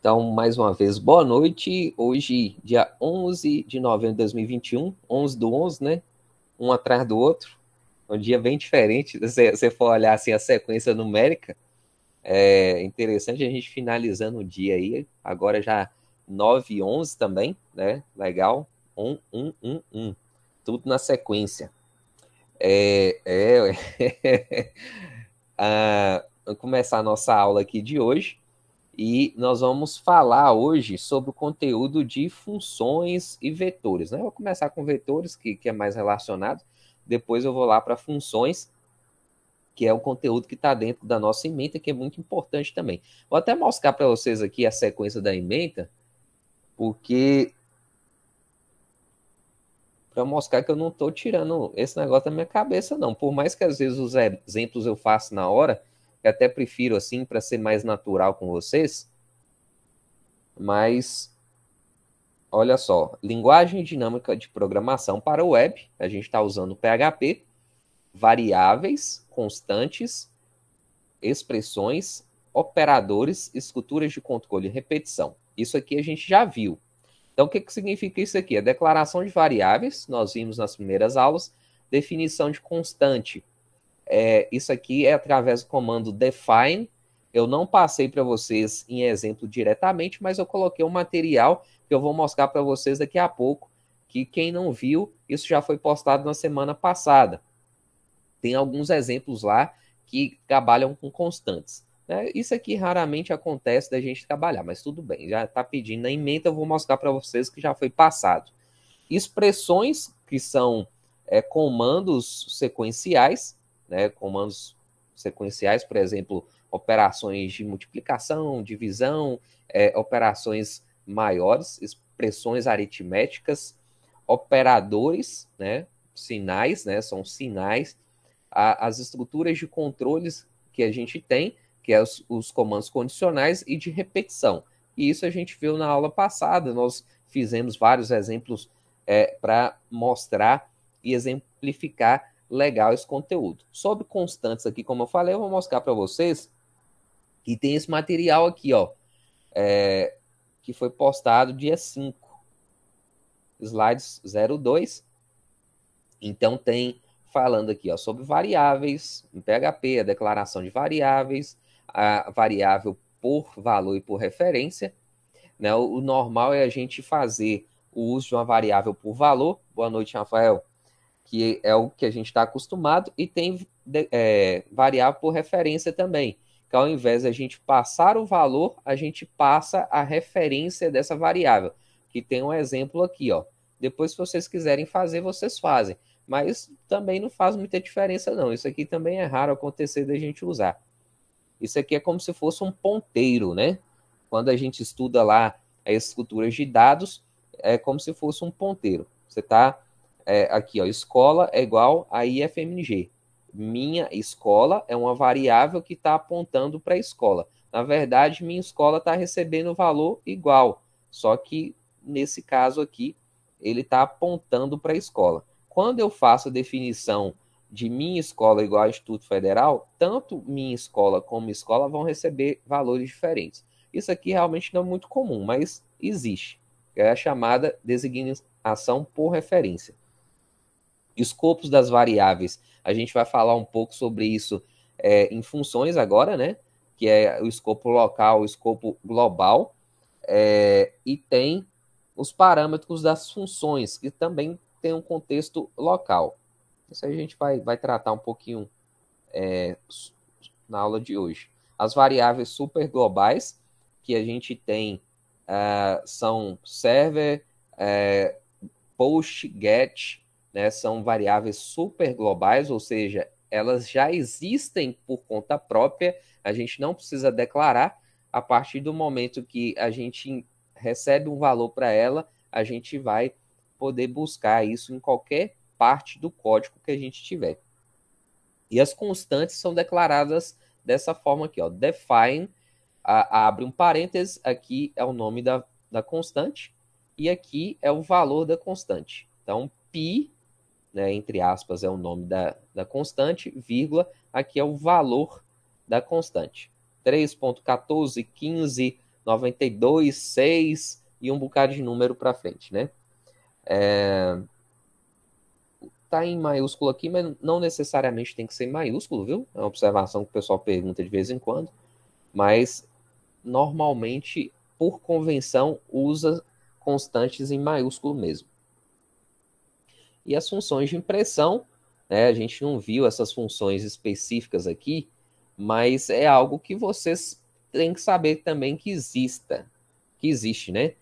Então, mais uma vez, boa noite. Hoje, dia 11 de novembro de 2021, 11 do 11, né? Um atrás do outro. Um dia bem diferente. Se você for olhar assim a sequência numérica, é interessante a gente finalizando o dia aí. Agora já 9 e 11 também, né? Legal. 1, 1, 1, 1. Tudo na sequência. Vamos começar a nossa aula aqui de hoje. E nós vamos falar hoje sobre o conteúdo de funções e vetores, né? Eu vou começar com vetores, que é mais relacionado. Depois eu vou lá para funções, que é o conteúdo que está dentro da nossa ementa, que é muito importante também. Vou até mostrar para vocês aqui a sequência da ementa, porque para mostrar que eu não estou tirando esse negócio da minha cabeça, não. Por mais que às vezes os exemplos eu faça na hora, eu até prefiro assim para ser mais natural com vocês, mas olha só, linguagem dinâmica de programação para o web, a gente está usando PHP, variáveis, constantes, expressões, operadores, estruturas de controle e repetição. Isso aqui a gente já viu. Então, o que significa isso aqui? A declaração de variáveis, nós vimos nas primeiras aulas, definição de constante. Isso aqui é através do comando define. Eu não passei para vocês em exemplo diretamente, mas eu coloquei um material que eu vou mostrar para vocês daqui a pouco, que quem não viu, isso já foi postado na semana passada. Tem alguns exemplos lá que trabalham com constantes. Isso aqui raramente acontece da gente trabalhar, mas tudo bem, já está pedindo na ementa, eu vou mostrar para vocês que já foi passado. Expressões, que são comandos sequenciais, né? Comandos sequenciais, por exemplo, operações de multiplicação, divisão, operações maiores, expressões aritméticas, operadores, né? Sinais, né? São sinais, as estruturas de controles que a gente tem, que é os comandos condicionais e de repetição. E isso a gente viu na aula passada, nós fizemos vários exemplos para mostrar e exemplificar legal esse conteúdo. Sobre constantes aqui, como eu falei, eu vou mostrar para vocês que tem esse material aqui, ó, que foi postado dia 5, slides 02. Então tem falando aqui, ó, sobre variáveis, em PHP, a declaração de variáveis, a variável por valor e por referência, né? O normal é a gente fazer o uso de uma variável por valor. Boa noite, Rafael. Que é o que a gente está acostumado, e tem variável por referência também, que ao invés de a gente passar o valor, a gente passa a referência dessa variável, que tem um exemplo aqui, ó. Depois, se vocês quiserem fazer, vocês fazem, mas também não faz muita diferença não, isso aqui também é raro acontecer da gente usar. Isso aqui é como se fosse um ponteiro, né? Quando a gente estuda lá as estruturas de dados, é como se fosse um ponteiro. Você está aqui, ó, escola é igual a IFMG. Minha escola é uma variável que está apontando para a escola. Na verdade, minha escola está recebendo valor igual, só que nesse caso aqui, ele está apontando para a escola. Quando eu faço a definição de minha escola igual ao Instituto Federal, tanto minha escola como escola vão receber valores diferentes. Isso aqui realmente não é muito comum, mas existe. É a chamada designação por referência. Escopos das variáveis, a gente vai falar um pouco sobre isso em funções agora, né? Que é o escopo local, o escopo global, e tem os parâmetros das funções, que também tem um contexto local. Isso a gente vai tratar um pouquinho na aula de hoje. As variáveis super globais que a gente tem são server, post, get, né, são variáveis super globais, ou seja, elas já existem por conta própria, a gente não precisa declarar. A partir do momento que a gente recebe um valor para ela, a gente vai poder buscar isso em qualquer parte do código que a gente tiver. E as constantes são declaradas dessa forma aqui, ó, define, abre um parênteses, aqui é o nome da constante, e aqui é o valor da constante. Então, π, né, entre aspas, é o nome da constante, aqui é o valor da constante. 3.14, 15, 92, 6 e um bocado de número para frente, né? Tá em maiúsculo aqui, mas não necessariamente tem que ser em maiúsculo, viu? É uma observação que o pessoal pergunta de vez em quando, mas normalmente, por convenção, usa constantes em maiúsculo mesmo. E as funções de impressão, né, a gente não viu essas funções específicas aqui, mas é algo que vocês têm que saber também que existe, né?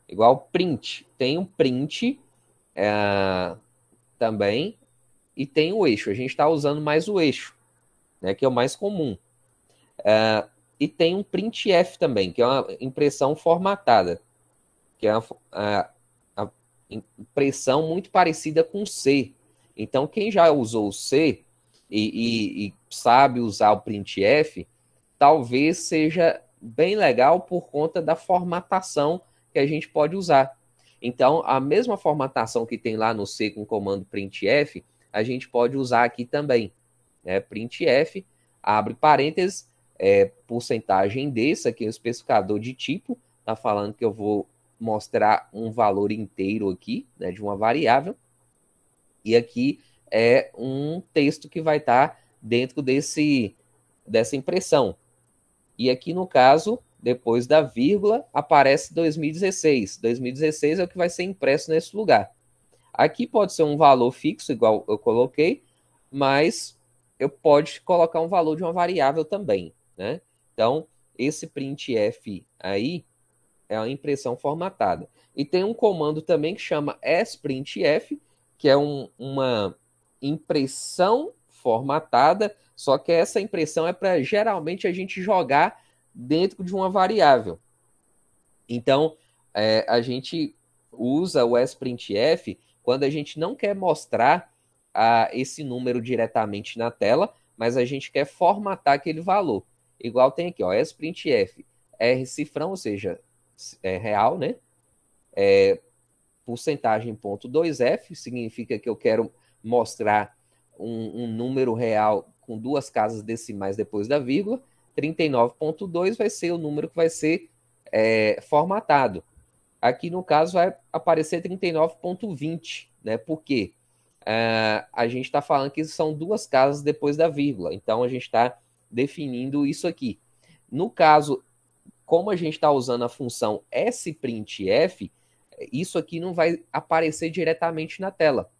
Igual print. Tem um print também e tem o eixo. A gente está usando mais o eixo, né, que é o mais comum. E tem um printf também, que é uma impressão formatada, que é a impressão muito parecida com C. Então, quem já usou o C e sabe usar o printf, talvez seja bem legal por conta da formatação que a gente pode usar. Então, a mesma formatação que tem lá no C com o comando printf, a gente pode usar aqui também. Né? Printf, abre parênteses, porcentagem desse, aqui é o especificador de tipo, está falando que eu vou mostrar um valor inteiro aqui, né, de uma variável, e aqui é um texto que vai estar dentro dessa impressão. E aqui, no caso, depois da vírgula, aparece 2016. 2016 é o que vai ser impresso nesse lugar. Aqui pode ser um valor fixo, igual eu coloquei, mas eu pode colocar um valor de uma variável também, né? Então, esse printf aí é a impressão formatada. E tem um comando também que chama sprintf, que é uma impressão formatada, só que essa impressão é para geralmente a gente jogar dentro de uma variável. Então, a gente usa o sprintf quando a gente não quer mostrar esse número diretamente na tela, mas a gente quer formatar aquele valor. Igual tem aqui, ó, sprintf, R cifrão, ou seja, real, né? Porcentagem ponto 2F, significa que eu quero mostrar um número real com duas casas decimais depois da vírgula. 39.2 vai ser o número que vai ser formatado. Aqui, no caso, vai aparecer 39.20, né? Por quê? A gente está falando que são duas casas depois da vírgula. Então, a gente está definindo isso aqui. No caso, como a gente está usando a função sprintf, isso aqui não vai aparecer diretamente na tela,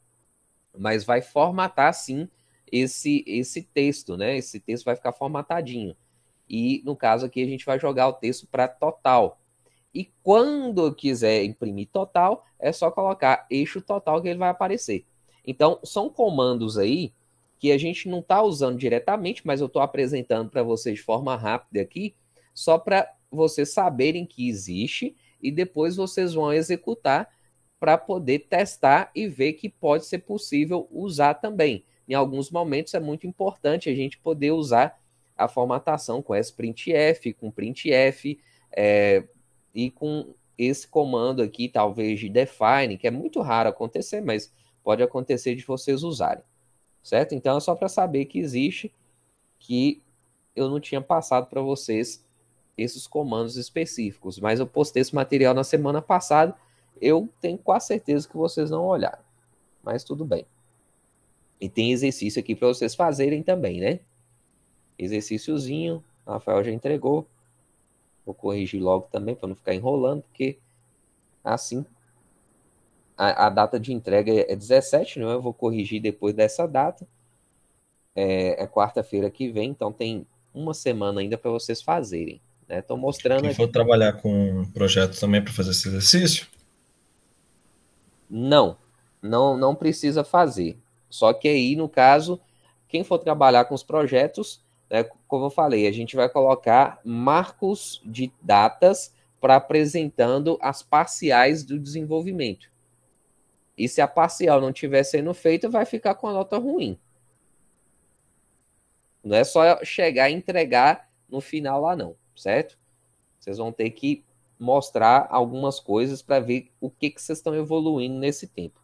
mas vai formatar, sim, esse texto, né? Esse texto vai ficar formatadinho. E, no caso aqui, a gente vai jogar o texto para total. E quando eu quiser imprimir total, é só colocar eixo total que ele vai aparecer. Então, são comandos aí que a gente não está usando diretamente, mas eu estou apresentando para vocês de forma rápida aqui, só para vocês saberem que existe e depois vocês vão executar para poder testar e ver que pode ser possível usar também. Em alguns momentos é muito importante a gente poder usar a formatação com sprintf, com printf, e com esse comando aqui, talvez de define, que é muito raro acontecer, mas pode acontecer de vocês usarem, certo? Então é só para saber que existe, que eu não tinha passado para vocês esses comandos específicos, mas eu postei esse material na semana passada, eu tenho quase certeza que vocês não olharam, mas tudo bem. E tem exercício aqui para vocês fazerem também, né? Exercíciozinho, o Rafael já entregou. Vou corrigir logo também para não ficar enrolando, porque assim a data de entrega é 17, não é? Eu vou corrigir depois dessa data. É quarta-feira que vem, então tem uma semana ainda para vocês fazerem. Estou mostrando Quem aqui. for trabalhar com projetos também para fazer esse exercício, Não precisa fazer. Só que aí, no caso, quem for trabalhar com os projetos, né, como eu falei, a gente vai colocar marcos de datas para apresentando as parciais do desenvolvimento. E se a parcial não estiver sendo feita, vai ficar com a nota ruim. Não é só chegar e entregar no final lá, não, certo? Vocês vão ter que mostrar algumas coisas para ver o que vocês estão evoluindo nesse tempo.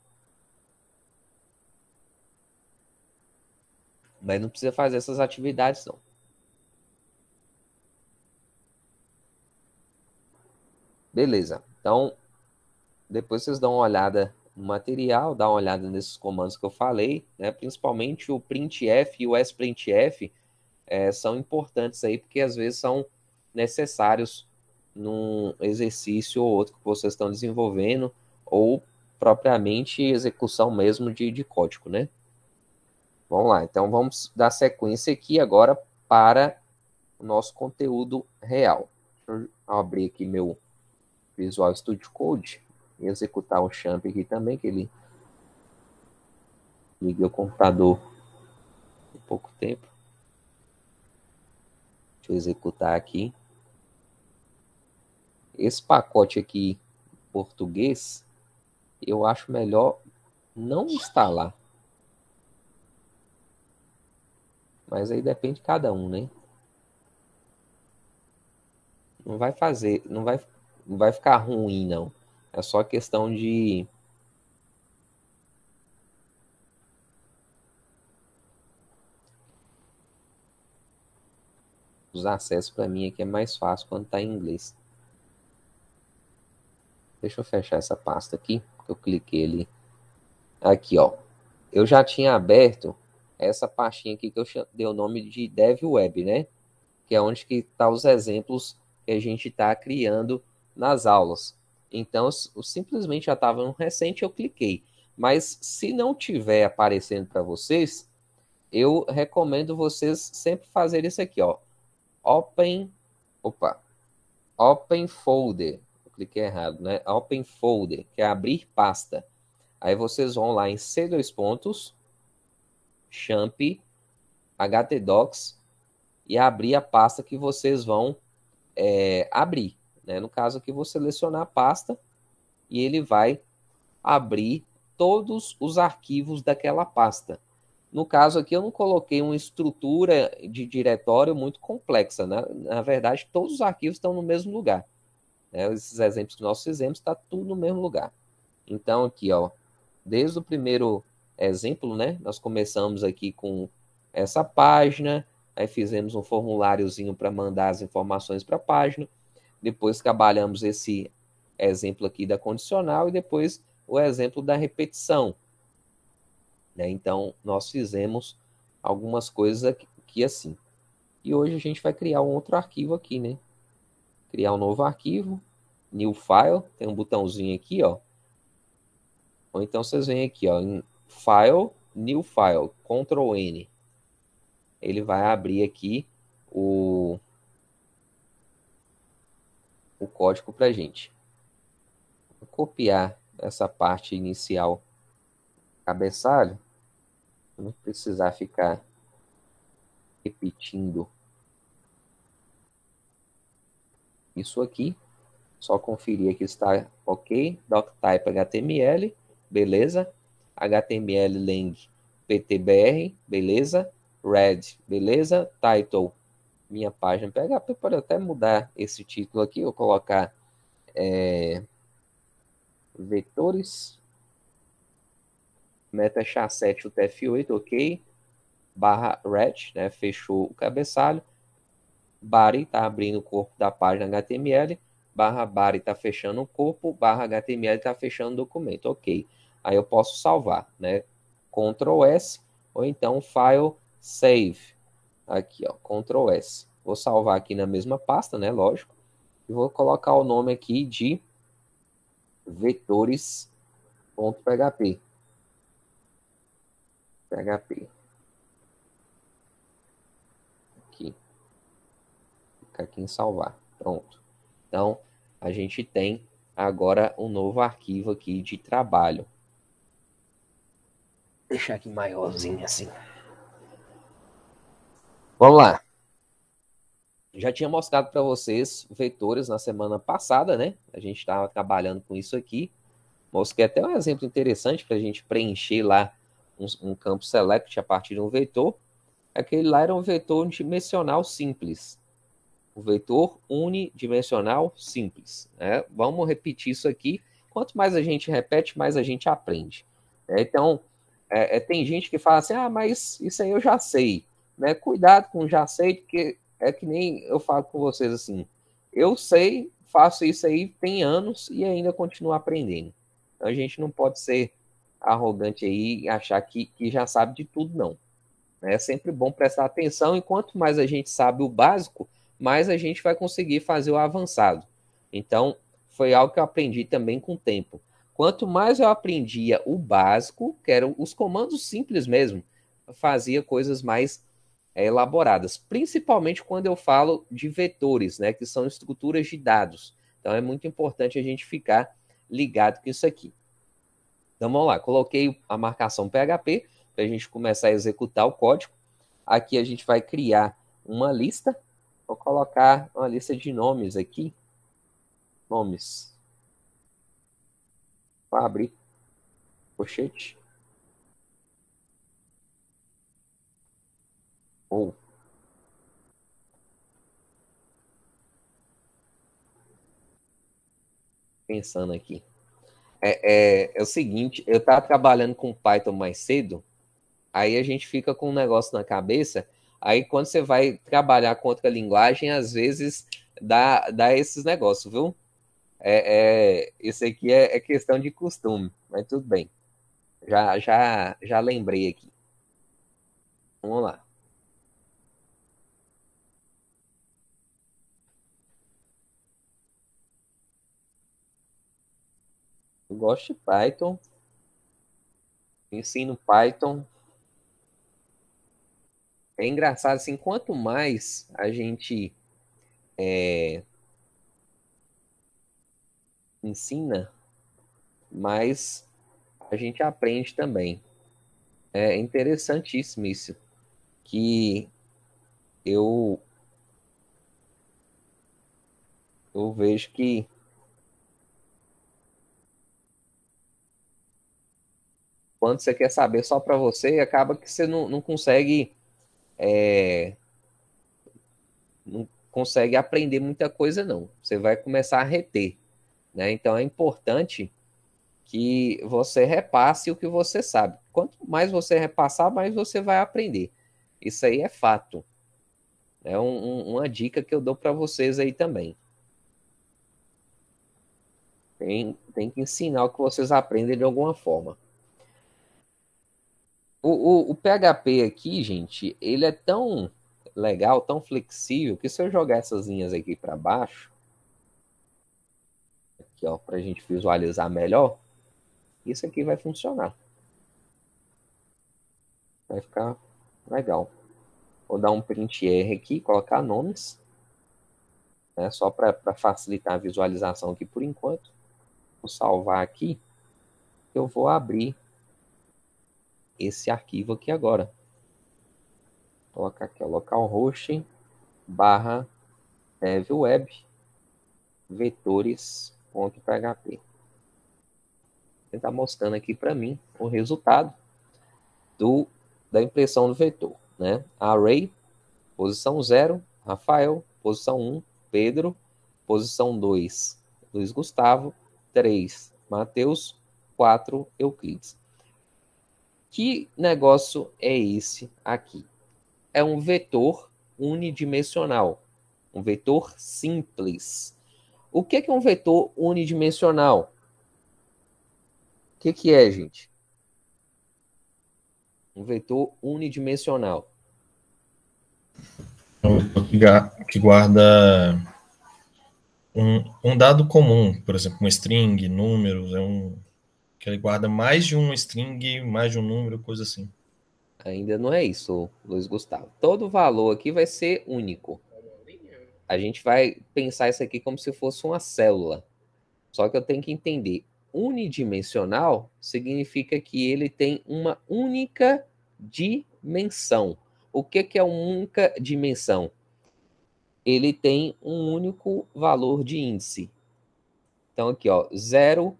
Mas não precisa fazer essas atividades, não. Beleza. Então, depois vocês dão uma olhada no material, dá uma olhada nesses comandos que eu falei, né? Principalmente o printf e o sprintf são importantes aí, porque às vezes são necessários num exercício ou outro que vocês estão desenvolvendo, ou propriamente execução mesmo de código, né? Vamos lá, então vamos dar sequência aqui agora para o nosso conteúdo real. Deixa eu abrir aqui meu Visual Studio Code e executar o champ aqui também, que ele liguei o computador há pouco tempo. Deixa eu executar aqui. Esse pacote aqui, português, eu acho melhor não instalar. Mas aí depende de cada um, né? Não vai fazer, não vai ficar ruim, não. É só questão de os acessos para mim aqui é mais fácil quando está em inglês. Deixa eu fechar essa pasta aqui, que eu cliquei ali. Aqui, ó. Eu já tinha aberto essa pastinha aqui que eu dei o nome de Dev Web, né? Que é onde que está os exemplos que a gente está criando nas aulas. Então, eu simplesmente já estava no recente, eu cliquei. Mas se não tiver aparecendo para vocês, eu recomendo vocês sempre fazerem isso aqui, ó. Open Folder. Eu cliquei errado, né? Open Folder, que é abrir pasta. Aí vocês vão lá em C2 pontos, champ, htdocs, e abrir a pasta que vocês vão abrir. Né? No caso aqui, vou selecionar a pasta e ele vai abrir todos os arquivos daquela pasta. No caso aqui, eu não coloquei uma estrutura de diretório muito complexa. Né? Na verdade, todos os arquivos estão no mesmo lugar. Né? Esses exemplos que nós fizemos, está tudo no mesmo lugar. Então, aqui, ó, desde o primeiro exemplo, né? Nós começamos aqui com essa página, aí fizemos um formuláriozinho para mandar as informações para a página, depois trabalhamos esse exemplo aqui da condicional e depois o exemplo da repetição. Né? Então, nós fizemos algumas coisas aqui assim. E hoje a gente vai criar um outro arquivo aqui, né? Criar um novo arquivo, New File, tem um botãozinho aqui, ó. Ou então vocês vêm aqui, ó, em File, New File, Ctrl N. Ele vai abrir aqui o código para a gente. Vou copiar essa parte inicial, cabeçalho, não precisar ficar repetindo isso aqui. Só conferir que está ok. Doctype HTML, beleza. HTML lang PTBR, beleza. Red, beleza. Title, minha página PHP. Pode até mudar esse título aqui, eu colocar vetores. Meta SHA-7 UTF-8, ok. Barra red, né? Fechou o cabeçalho. Body está abrindo o corpo da página HTML. Barra body está fechando o corpo. Barra HTML está fechando o documento, ok. Aí eu posso salvar, né? Ctrl S ou então File Save. Aqui, ó, Ctrl S. Vou salvar aqui na mesma pasta, né? Lógico. E vou colocar o nome aqui de vetores.php. PHP. Aqui. Fica aqui em salvar. Pronto. Então, a gente tem agora um novo arquivo aqui de trabalho. Vou deixar aqui maiorzinho assim. Vamos lá. Já tinha mostrado para vocês vetores na semana passada, né? A gente estava trabalhando com isso aqui. Mostrei até um exemplo interessante para a gente preencher lá um campo select a partir de um vetor. Aquele lá era um vetor dimensional simples. O vetor unidimensional simples. Né? Vamos repetir isso aqui. Quanto mais a gente repete, mais a gente aprende. Então, tem gente que fala assim, mas isso aí eu já sei. Né? Cuidado com já sei, porque é que nem eu falo com vocês assim, eu sei faço isso aí tem anos e ainda continuo aprendendo. Então, a gente não pode ser arrogante aí e achar que já sabe de tudo, não. É sempre bom prestar atenção, e quanto mais a gente sabe o básico, mais a gente vai conseguir fazer o avançado. Então, foi algo que eu aprendi também com o tempo. Quanto mais eu aprendia o básico, que eram os comandos simples mesmo, eu fazia coisas mais elaboradas, principalmente quando eu falo de vetores, né, que são estruturas de dados. Então, é muito importante a gente ficar ligado com isso aqui. Então, vamos lá. Coloquei a marcação PHP para a gente começar a executar o código. Aqui a gente vai criar uma lista. Vou colocar uma lista de nomes aqui. Nomes. Vou abrir pochete. Ou pensando aqui. É o seguinte, eu estava trabalhando com Python mais cedo, aí a gente fica com um negócio na cabeça, aí quando você vai trabalhar com outra linguagem, às vezes dá esses negócios, viu? Isso aqui é questão de costume, mas tudo bem. Já lembrei aqui. Vamos lá. Eu gosto de Python, ensino Python. É engraçado, assim, quanto mais a gente ensina, mais a gente aprende também. É interessantíssimo isso, que eu, eu vejo que quando você quer saber só para você, acaba que você não consegue, não consegue aprender muita coisa, não. Você vai começar a reter, né? Então é importante que você repasse o que você sabe. Quanto mais você repassar, mais você vai aprender. Isso aí é fato. É uma dica que eu dou para vocês aí também. Tem que ensinar o que vocês aprendem de alguma forma. O PHP aqui, gente, ele é tão legal, tão flexível, que se eu jogar essas linhas aqui para baixo, aqui, ó, para a gente visualizar melhor, isso aqui vai funcionar. Vai ficar legal. Vou dar um print R aqui, colocar nomes, né, só para facilitar a visualização aqui por enquanto. Vou salvar aqui. Eu vou abrir esse arquivo aqui agora. Vou colocar aqui, ó, localhost barra devweb vetores.php. Ele está mostrando aqui para mim o resultado da impressão do vetor, né? Array, posição 0, Rafael, posição 1, Pedro, posição 2, Luiz Gustavo, 3, Mateus, 4, Euclides. Que negócio é esse aqui? É um vetor unidimensional, um vetor simples. O que é um vetor unidimensional? O que é, gente? Um vetor unidimensional. É um vetor que guarda um dado comum, por exemplo, uma string, números, que ele guarda mais de uma string, mais de um número, coisa assim. Ainda não é isso, Luiz Gustavo. Todo valor aqui vai ser único. A gente vai pensar isso aqui como se fosse uma célula. Só que eu tenho que entender. Unidimensional significa que ele tem uma única dimensão. O que é uma única dimensão? Ele tem um único valor de índice. Então, aqui, ó, 0,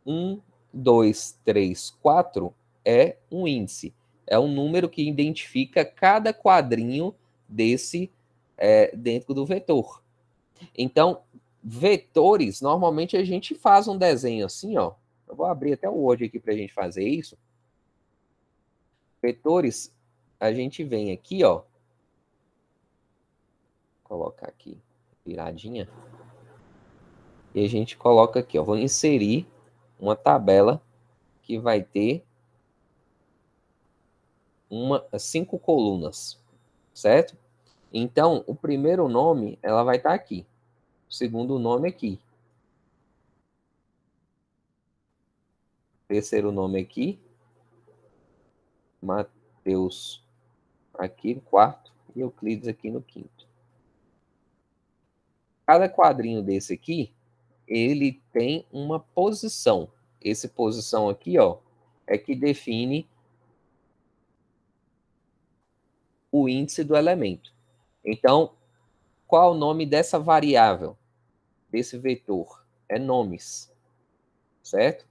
1, 2, 3, 4 é um índice. É um número que identifica cada quadrinho desse dentro do vetor. Então, vetores, normalmente a gente faz um desenho assim, ó. Eu vou abrir até o Word aqui para a gente fazer isso. Vetores, a gente vem aqui, ó. Vou colocar aqui, viradinha. E a gente coloca aqui, ó, vou inserir uma tabela que vai ter 5 colunas, certo? Então, o primeiro nome, ela vai estar aqui. O segundo nome aqui. O terceiro nome aqui. Mateus aqui no quarto. E Euclides aqui no quinto. Cada quadrinho desse aqui, ele tem uma posição. Essa posição aqui, ó, é que define o índice do elemento. Então, qual o nome dessa variável, desse vetor? É nomes, certo?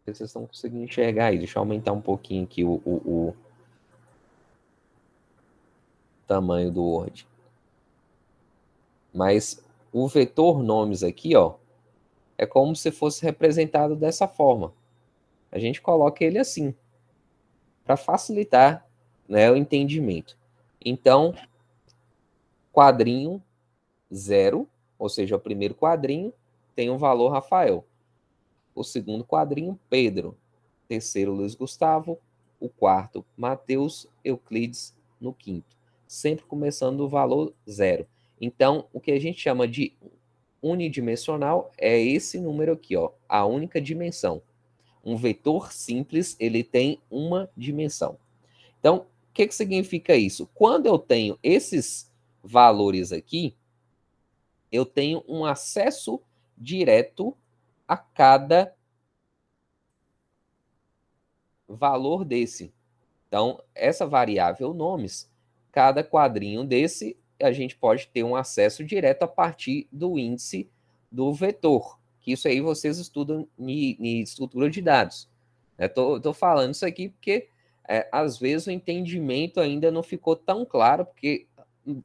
Vocês estão conseguindo enxergar aí. Deixa eu aumentar um pouquinho aqui o tamanho do Word. Mas o vetor nomes aqui, ó, é como se fosse representado dessa forma. A gente coloca ele assim, para facilitar, né, o entendimento. Então, quadrinho 0, ou seja, o primeiro quadrinho tem um valor Rafael. O segundo quadrinho, Pedro. Terceiro, Luiz Gustavo. O quarto, Mateus, Euclides no quinto. Sempre começando do valor 0. Então, o que a gente chama de unidimensional é esse número aqui, ó, a única dimensão. Um vetor simples, ele tem uma dimensão. Então, o que significa isso? Quando eu tenho esses valores aqui, eu tenho um acesso direto a cada valor desse. Então, essa variável nomes, cada quadrinho desse, a gente pode ter um acesso direto a partir do índice do vetor, que isso aí vocês estudam em estrutura de dados. Estou falando isso aqui porque, às vezes, o entendimento ainda não ficou tão claro, porque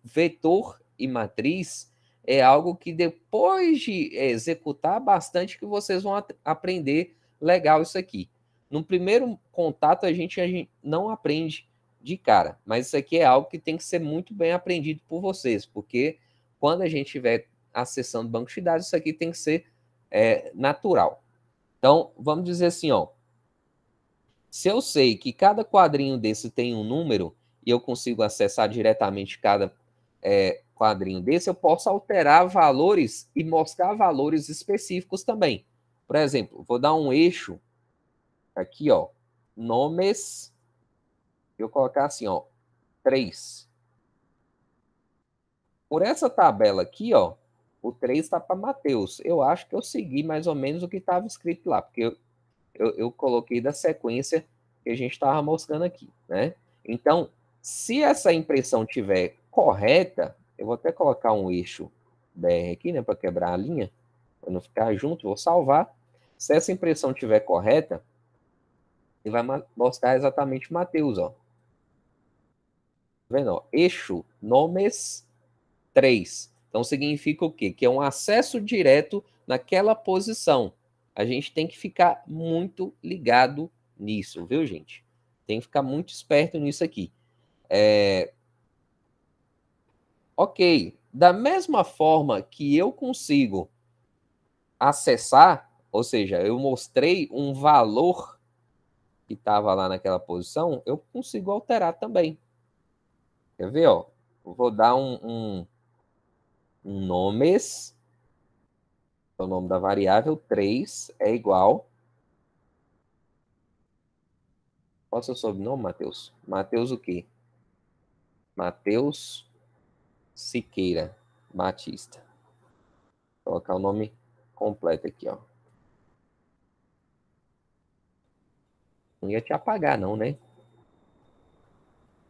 vetor e matriz é algo que depois de executar bastante que vocês vão aprender legal isso aqui. No primeiro contato, a gente não aprende de cara, mas isso aqui é algo que tem que ser muito bem aprendido por vocês, porque quando a gente estiver acessando banco de dados, isso aqui tem que ser natural. Então, vamos dizer assim, ó, se eu sei que cada quadrinho desse tem um número e eu consigo acessar diretamente cada quadrinho desse, eu posso alterar valores e mostrar valores específicos também. Por exemplo, vou dar um eixo aqui, ó, nomes, eu colocar assim, ó, 3. Por essa tabela aqui, ó, o 3 está para Mateus. Eu acho que eu segui mais ou menos o que estava escrito lá, porque eu coloquei da sequência que a gente estava mostrando aqui, né? Então, se essa impressão tiver correta, eu vou até colocar um eixo BR aqui, né, para quebrar a linha, para não ficar junto, vou salvar. Se essa impressão tiver correta, ele vai mostrar exatamente Mateus, ó. Tá vendo? Ó? Eixo, nomes 3. Então significa o quê? Que é um acesso direto naquela posição. A gente tem que ficar muito ligado nisso, viu, gente? Tem que ficar muito esperto nisso aqui. Ok, da mesma forma que eu consigo acessar, ou seja, eu mostrei um valor que estava lá naquela posição, eu consigo alterar também. Quer ver, ó? Vou dar um nomes, é o nome da variável, 3 é igual. Qual é o seu sobrenome, Matheus? Matheus o quê? Matheus Siqueira Batista. Vou colocar o nome completo aqui, ó. Não ia te apagar, não, né?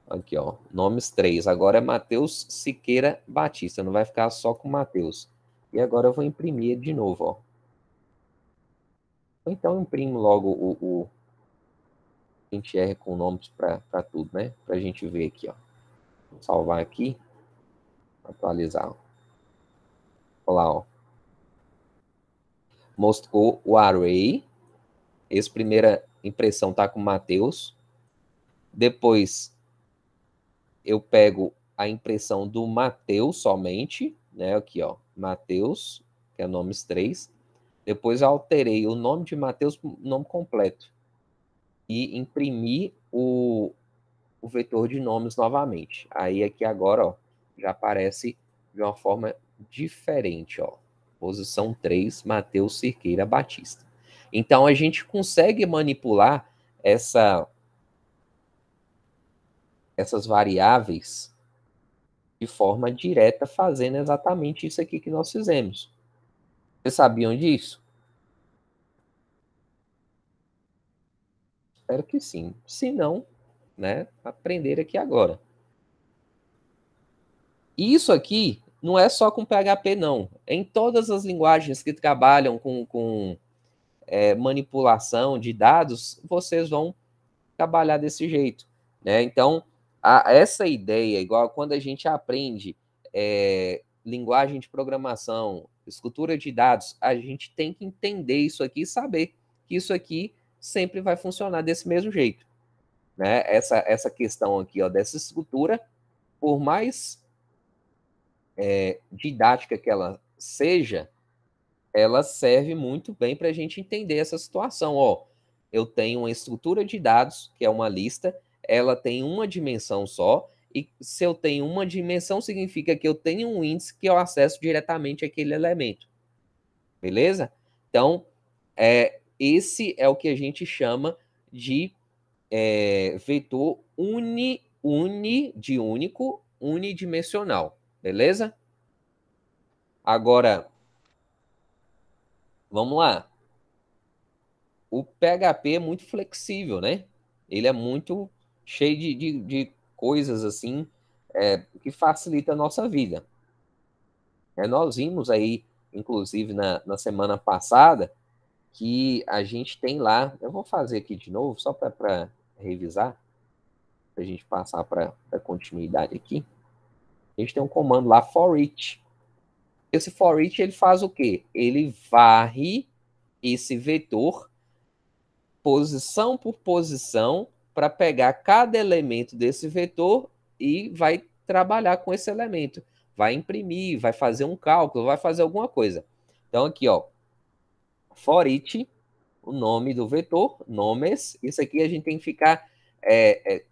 Aqui, ó. Nomes 3. Agora é Matheus Siqueira Batista. Não vai ficar só com Matheus. E agora eu vou imprimir de novo, ó. Ou então eu imprimo logo o a gente erra com nomes para tudo, né? Para a gente ver aqui, ó. Vou salvar aqui. Atualizar. Olha lá, ó. Mostrou o array. Essa primeira impressão tá com Mateus. Depois eu pego a impressão do Mateus somente, né? Aqui, ó, Mateus, que é nomes 3. Depois eu alterei o nome de Mateus para o nome completo. E imprimi o vetor de nomes novamente. Aí aqui agora, ó, já aparece de uma forma diferente, ó. Posição 3, Mateus Cirqueira Batista. Então a gente consegue manipular essas variáveis de forma direta, fazendo exatamente isso aqui que nós fizemos. Vocês sabiam disso? Espero que sim. Se não, né, aprender aqui agora. E isso aqui não é só com PHP, não. Em todas as linguagens que trabalham com manipulação de dados, vocês vão trabalhar desse jeito, né? Então, essa ideia, igual quando a gente aprende linguagem de programação, estrutura de dados, a gente tem que entender isso aqui e saber que isso aqui sempre vai funcionar desse mesmo jeito, né? Essa questão aqui, ó, dessa estrutura, por mais didática que ela seja, ela serve muito bem para a gente entender essa situação. Ó, eu tenho uma estrutura de dados, que é uma lista, ela tem uma dimensão só, e se eu tenho uma dimensão, significa que eu tenho um índice que eu acesso diretamente aquele elemento. Beleza? Então, esse é o que a gente chama de vetor de único, unidimensional. Beleza? Agora, vamos lá. O PHP é muito flexível, né? Ele é muito cheio de coisas assim que facilita a nossa vida. Nós vimos aí, inclusive na semana passada, que a gente tem lá, eu vou fazer aqui de novo, só para revisar, para a gente passar para a continuidade aqui. A gente tem um comando lá, for each. Esse for each, ele faz o quê? Ele varre esse vetor posição por posição para pegar cada elemento desse vetor e vai trabalhar com esse elemento. Vai imprimir, vai fazer um cálculo, vai fazer alguma coisa. Então, aqui, ó, for each, o nome do vetor, nomes. Isso aqui a gente tem que ficar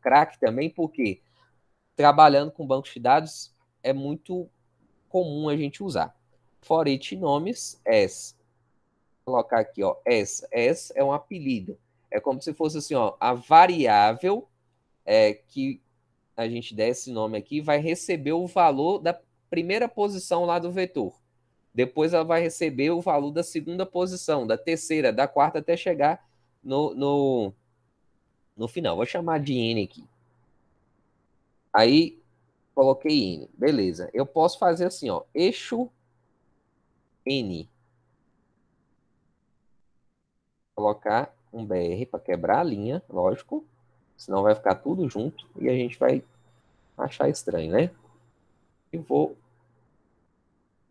craque também, porque trabalhando com bancos de dados é muito comum a gente usar. For each nomes, as. Vou colocar aqui, ó, as. As é um apelido. É como se fosse assim, ó, a variável que a gente der esse nome aqui vai receber o valor da primeira posição lá do vetor. Depois ela vai receber o valor da segunda posição, da terceira, da quarta, até chegar no final. Vou chamar de N aqui. Aí, coloquei N. Beleza. Eu posso fazer assim, ó, eixo N. Colocar um BR para quebrar a linha, lógico. Senão vai ficar tudo junto e a gente vai achar estranho, né? E vou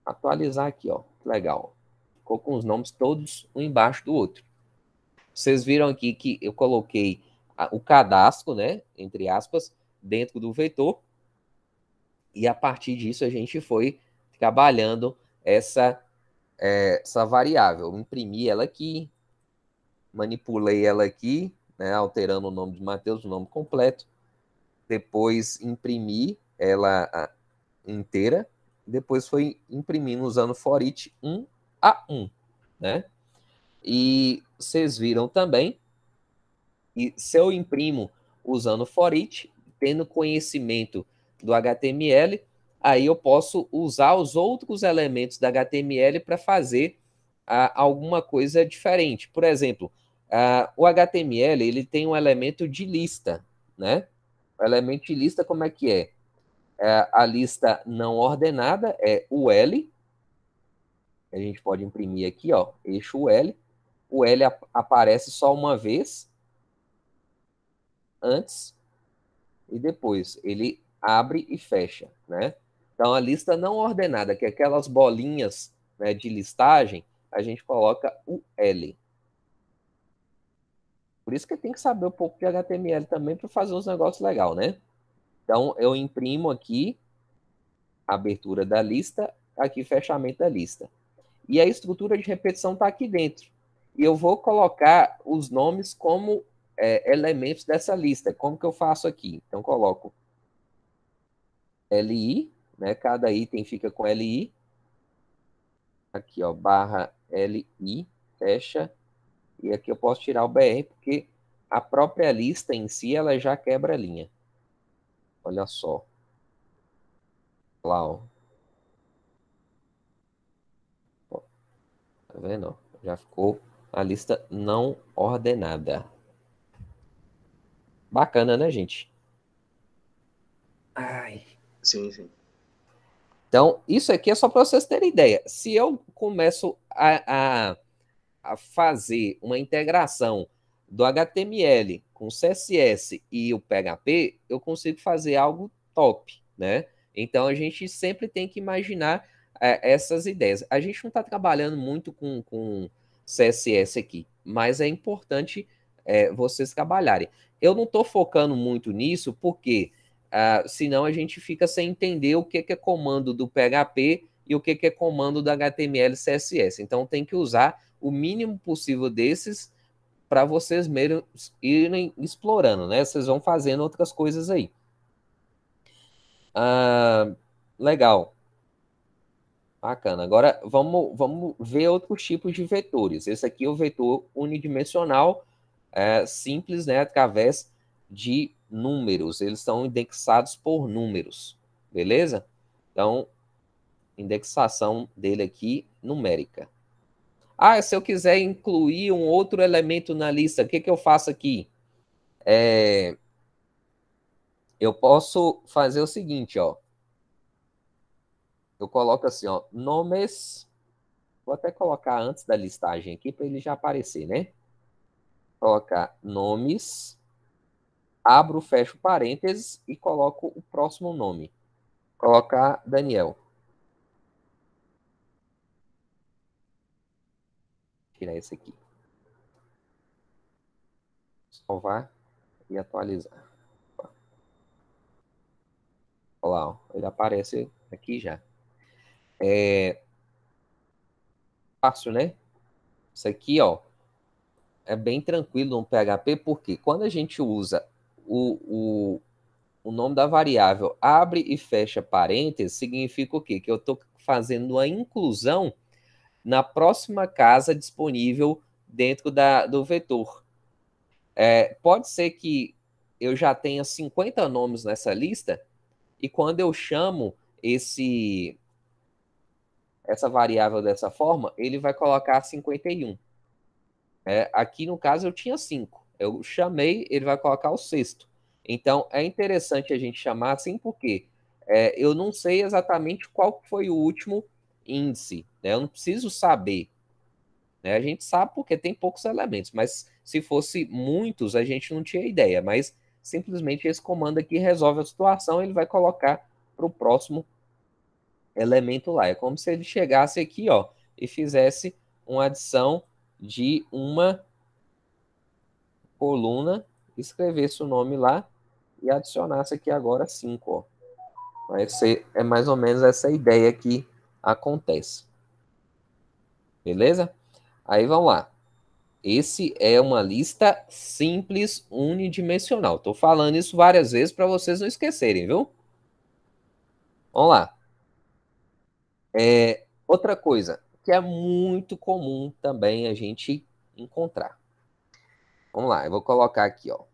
atualizar aqui, ó. Legal. Ficou com os nomes todos um embaixo do outro. Vocês viram aqui que eu coloquei o cadastro, né? Entre aspas, dentro do vetor. E a partir disso a gente foi trabalhando essa variável. Eu imprimi ela aqui, manipulei ela aqui, né? Alterando o nome de Mateus, o nome completo. Depois imprimi ela inteira. Depois foi imprimindo usando for each 1 a 1, né? E vocês viram também, e se eu imprimo usando for each, tendo conhecimento do HTML, aí eu posso usar os outros elementos da HTML para fazer alguma coisa diferente. Por exemplo, o HTML ele tem um elemento de lista, né? O elemento de lista, como é que é? A lista não ordenada é o L. A gente pode imprimir aqui, ó, eixo L. O L aparece só uma vez, antes e depois. Ele abre e fecha, né? Então, a lista não ordenada, que é aquelas bolinhas, né, de listagem, a gente coloca o L. Por isso que tem que saber um pouco de HTML também para fazer uns negócios legais, né? Então, eu imprimo aqui a abertura da lista aqui fechamento da lista. E a estrutura de repetição está aqui dentro. E eu vou colocar os nomes como elementos dessa lista. Como que eu faço aqui? Então, coloco LI, né? Cada item fica com LI. Aqui, ó, barra LI, fecha. E aqui eu posso tirar o BR, porque a própria lista em si, ela já quebra a linha. Olha só. Lá, ó. Tá vendo? Já ficou a lista não ordenada. Bacana, né, gente? Ai. Sim, sim. Então, isso aqui é só para vocês terem ideia. Se eu começo a fazer uma integração do HTML com CSS e o PHP, eu consigo fazer algo top, né? Então, a gente sempre tem que imaginar essas ideias. A gente não está trabalhando muito com CSS aqui, mas é importante vocês trabalharem. Eu não estou focando muito nisso, porque senão a gente fica sem entender o que é comando do PHP e o que é comando do HTML e CSS. Então, tem que usar o mínimo possível desses para vocês mesmos irem explorando, né? Vocês vão fazendo outras coisas aí. Legal. Bacana. Agora, vamos ver outros tipos de vetores. Esse aqui é o vetor unidimensional, simples, né? Através de números. Eles são indexados por números. Beleza? Então, indexação dele aqui, numérica. Se eu quiser incluir um outro elemento na lista, o que eu faço aqui? Eu posso fazer o seguinte, ó. Eu coloco assim, ó, nomes. Vou até colocar antes da listagem aqui para ele já aparecer, né? Colocar nomes, abro, fecho parênteses e coloco o próximo nome. Colocar Daniel. Tirar esse aqui. Salvar e atualizar. Olha lá, ó, ele aparece aqui já. Fácil, né? Isso aqui, ó, é bem tranquilo no PHP, porque quando a gente usa o nome da variável abre e fecha parênteses, significa o quê? Que eu estou fazendo uma inclusão na próxima casa disponível dentro do vetor. Pode ser que eu já tenha 50 nomes nessa lista, e quando eu chamo essa variável dessa forma, ele vai colocar 51. Aqui, no caso, eu tinha 5. Eu chamei, ele vai colocar o sexto. Então, é interessante a gente chamar assim, porque eu não sei exatamente qual foi o último índice. Né? Eu não preciso saber. Né? A gente sabe porque tem poucos elementos, mas se fosse muitos, a gente não tinha ideia. Mas, simplesmente, esse comando aqui resolve a situação, ele vai colocar para o próximo elemento lá. É como se ele chegasse aqui, ó, e fizesse uma adição de uma coluna, escrevesse o nome lá e adicionasse aqui agora 5. Vai ser mais ou menos essa ideia que acontece. Beleza? Aí vamos lá. Esse é uma lista simples unidimensional. Estou falando isso várias vezes para vocês não esquecerem, viu? Vamos lá. Outra coisa que é muito comum também a gente encontrar. Vamos lá, eu vou colocar aqui, ó.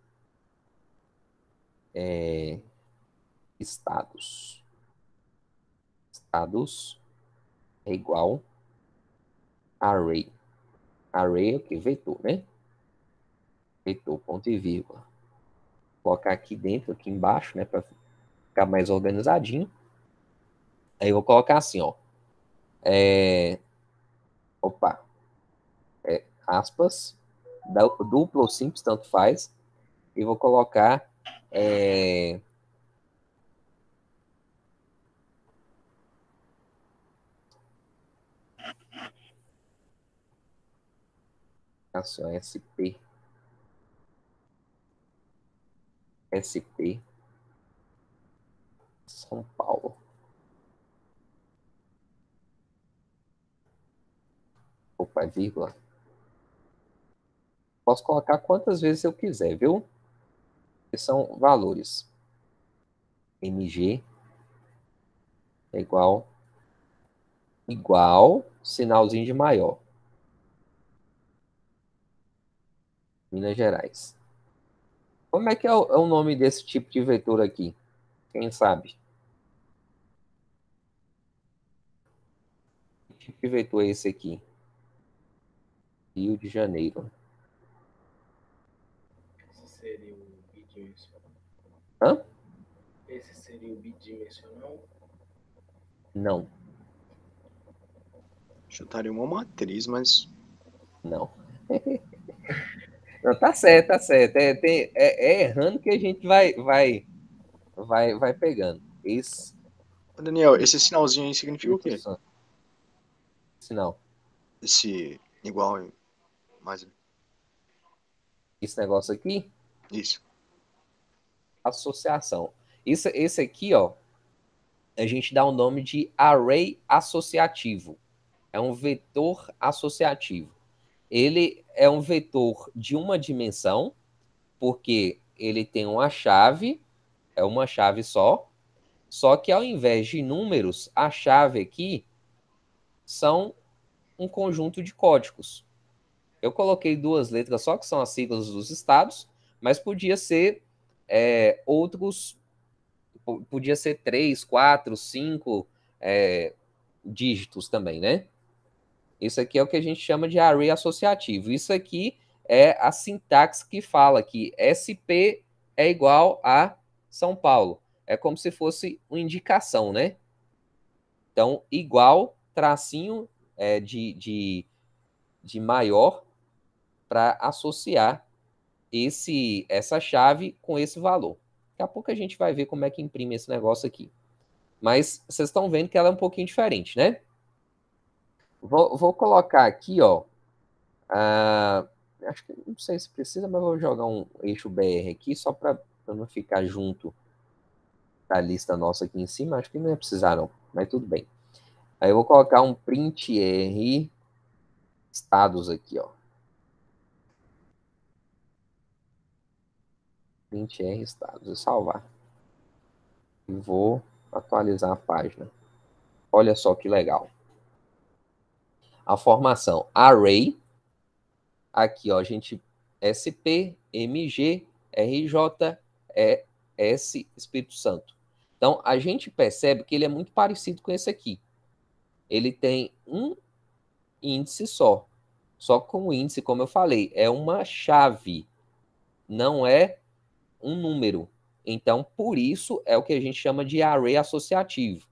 Estados. Estados é igual array. Array é o que? Vetor, né? Vetor, ponto e vírgula. Vou colocar aqui dentro, aqui embaixo, né? Para ficar mais organizadinho. Aí eu vou colocar assim, ó. Opa. Aspas. Duplo ou simples, tanto faz. E vou colocar assim, ó, SP. SP. São Paulo. Opa, vírgula. Posso colocar quantas vezes eu quiser, viu? Que são valores. MG é igual, sinalzinho de maior. Minas Gerais. Como é que é o nome desse tipo de vetor aqui? Quem sabe? Que tipo de vetor é esse aqui? Rio de Janeiro. Esse seria o bidimensional. Hã? Esse seria o bidimensional? Não, Chutaria uma matriz, mas não. Não, tá certo, tá certo. É errando que a gente vai pegando. Esse Daniel, esse sinalzinho aí significa o quê? Sinal. Esse igual mais Esse negócio aqui, isso. associação. Esse aqui, ó, a gente dá o nome de array associativo. É um vetor associativo. Ele é um vetor de uma dimensão, porque ele tem uma chave, é uma chave só que ao invés de números, a chave aqui são um conjunto de códigos. Eu coloquei duas letras só, que são as siglas dos estados, mas podia ser outros, podia ser 3, 4, 5 dígitos também, né? Isso aqui é o que a gente chama de array associativo. Isso aqui é a sintaxe que fala que SP é igual a São Paulo. É como se fosse uma indicação, né? Então, igual, tracinho de maior para associar essa chave com esse valor. Daqui a pouco a gente vai ver como é que imprime esse negócio aqui. Mas vocês estão vendo que ela é um pouquinho diferente, né? Vou colocar aqui, ó. Acho que não sei se precisa, mas vou jogar um eixo BR aqui só para não ficar junto da lista nossa aqui em cima. Acho que não ia precisar, não. Mas tudo bem. Aí eu vou colocar um print R estados aqui, ó. Print R estados. E salvar. E vou atualizar a página. Olha só que legal. A formação array. Aqui, ó, a gente SP, MG, RJ, ES, Espírito Santo. Então, a gente percebe que ele é muito parecido com esse aqui. Ele tem um índice só. Só que o índice, como eu falei, é uma chave, não é um número. Então, por isso, é o que a gente chama de array associativo.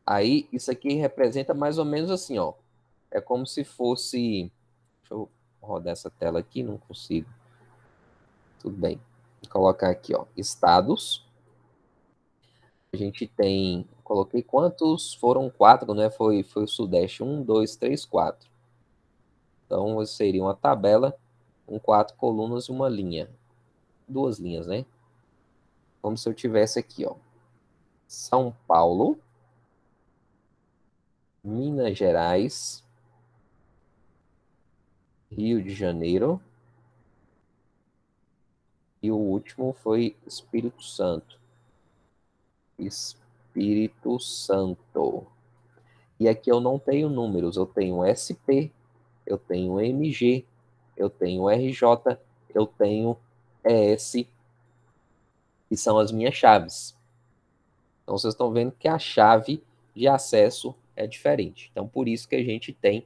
Aí, isso aqui representa mais ou menos assim, ó. É como se fosse... Deixa eu rodar essa tela aqui, não consigo. Tudo bem. Vou colocar aqui, ó, estados. A gente tem... Coloquei quantos? Foram 4, né? Foi o Sudeste. 1, 2, 3, 4. Então, seria uma tabela com 4 colunas e uma linha. 2 linhas, né? Como se eu tivesse aqui, ó. São Paulo, Minas Gerais, Rio de Janeiro, e o último foi Espírito Santo. Espírito Santo. E aqui eu não tenho números, eu tenho SP, eu tenho MG, eu tenho RJ, eu tenho ES, que são as minhas chaves. Então vocês estão vendo que a chave de acesso é diferente. Então por isso que a gente tem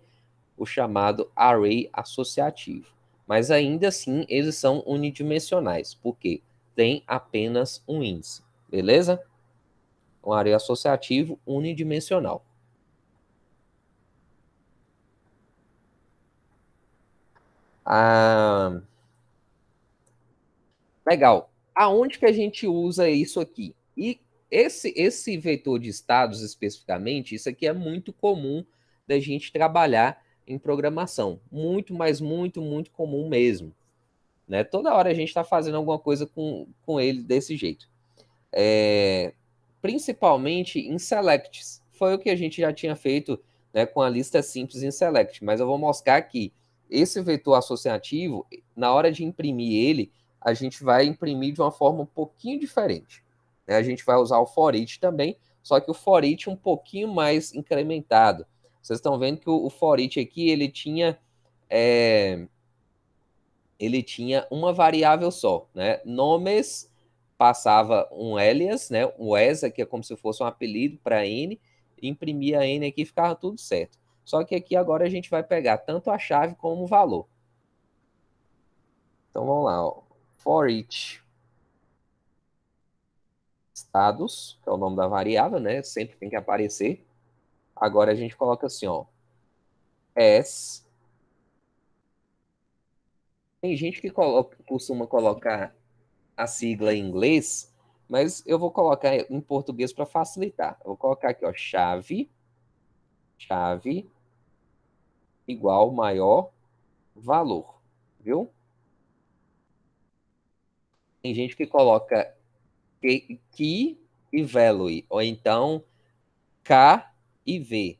o chamado array associativo. Mas ainda assim eles são unidimensionais, porque tem apenas um índice, beleza? Um array associativo unidimensional. Legal. Aonde que a gente usa isso aqui? E esse vetor de estados especificamente, isso aqui é muito comum da gente trabalhar em programação. Muito, mas muito, muito comum mesmo. Né? Toda hora a gente está fazendo alguma coisa com ele desse jeito. Principalmente em selects. Foi o que a gente já tinha feito né, com a lista simples em select, mas eu vou mostrar que esse vetor associativo, na hora de imprimir ele, a gente vai imprimir de uma forma um pouquinho diferente, né? A gente vai usar o for each também, só que o for each um pouquinho mais incrementado. Vocês estão vendo que o for each aqui, ele tinha uma variável só, né? Nomes passava um alias, né? O ESA, que é como se fosse um apelido para N, imprimia N aqui e ficava tudo certo. Só que aqui agora a gente vai pegar tanto a chave como o valor. Então vamos lá, ó. For each status, que é o nome da variável, né? Sempre tem que aparecer. Agora a gente coloca assim, ó. S. Tem gente que costuma colocar a sigla em inglês, mas eu vou colocar em português para facilitar. Eu vou colocar aqui, ó, chave igual maior valor, viu? Tem gente que coloca key e value, ou então K e V.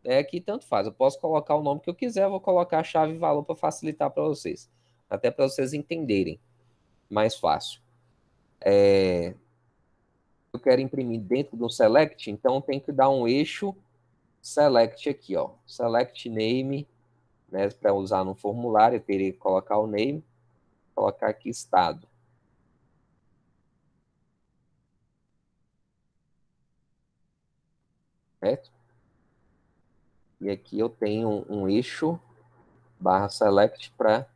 É que tanto faz. Eu posso colocar o nome que eu quiser, eu vou colocar a chave e valor para facilitar para vocês. Até para vocês entenderem mais fácil. Eu quero imprimir dentro do select, então tem que dar um eixo select aqui, ó. Select name, né? Para usar no formulário, eu teria que colocar o name, colocar aqui estado. Certo? E aqui eu tenho um eixo barra select para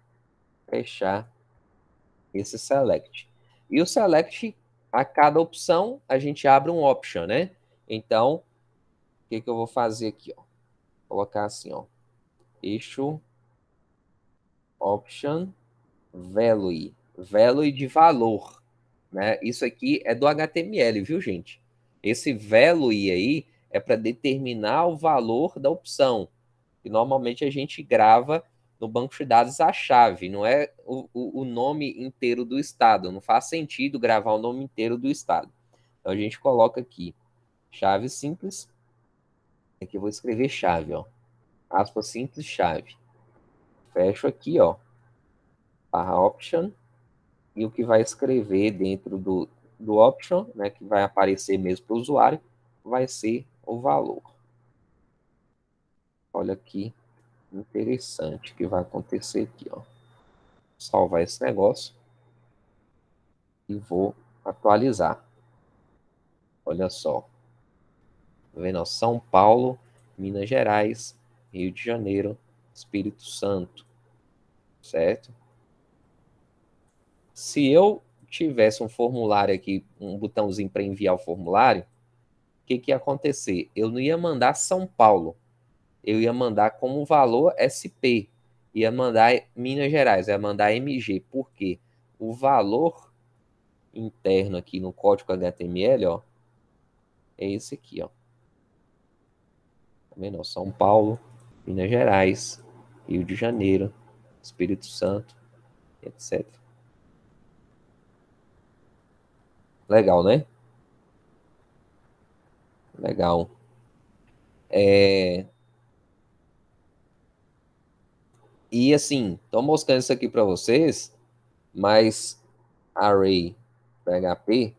fechar esse select. E o select, a cada opção, a gente abre um option, né? Então, o que eu vou fazer aqui, ó? Colocar assim, ó. Eixo option value. Value de valor, né? Isso aqui é do HTML, viu, gente? Esse value aí é para determinar o valor da opção. E normalmente a gente grava no banco de dados a chave, não é o nome inteiro do estado. Não faz sentido gravar o nome inteiro do estado. Então a gente coloca aqui chave simples. Aqui eu vou escrever chave, ó. Aspas simples, chave. Fecho aqui, ó. Barra option. E o que vai escrever dentro do option, né, que vai aparecer mesmo para o usuário, vai ser o valor. Olha que interessante que vai acontecer aqui, ó. Salvar esse negócio e vou atualizar. Olha só. Tá vendo? São Paulo, Minas Gerais, Rio de Janeiro, Espírito Santo. Certo? Se eu tivesse um formulário aqui, um botãozinho para enviar o formulário, o que ia acontecer? Eu não ia mandar São Paulo. Eu ia mandar como valor SP. Ia mandar Minas Gerais, ia mandar MG. Por quê? O valor interno aqui no código HTML, ó, é esse aqui, ó. Tá vendo? São Paulo, Minas Gerais, Rio de Janeiro, Espírito Santo, etc. Legal, né? Legal. E assim, estou mostrando isso aqui para vocês, mas array PHP,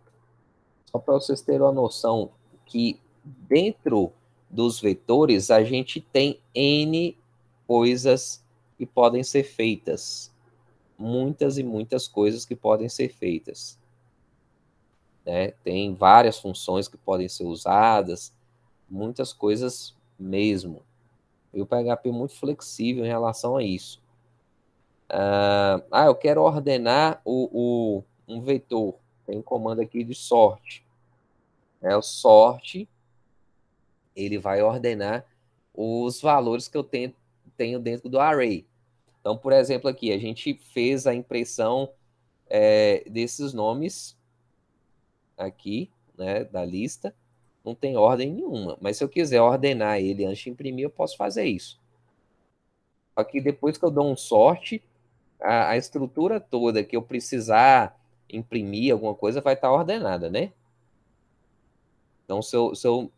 só para vocês terem uma noção que dentro dos vetores a gente tem N coisas que podem ser feitas. Muitas e muitas coisas que podem ser feitas. Né? Tem várias funções que podem ser usadas, muitas coisas mesmo. E o PHP é muito flexível em relação a isso. Eu quero ordenar um vetor. Tem um comando aqui de sort. O sort, ele vai ordenar os valores que eu tenho dentro do array. Então, por exemplo, aqui, a gente fez a impressão desses nomes aqui, né, da lista. Não tem ordem nenhuma. Mas se eu quiser ordenar ele antes de imprimir, eu posso fazer isso. Aqui, depois que eu dou um sort, a estrutura toda que eu precisar imprimir alguma coisa vai estar ordenada, né? Então, se eu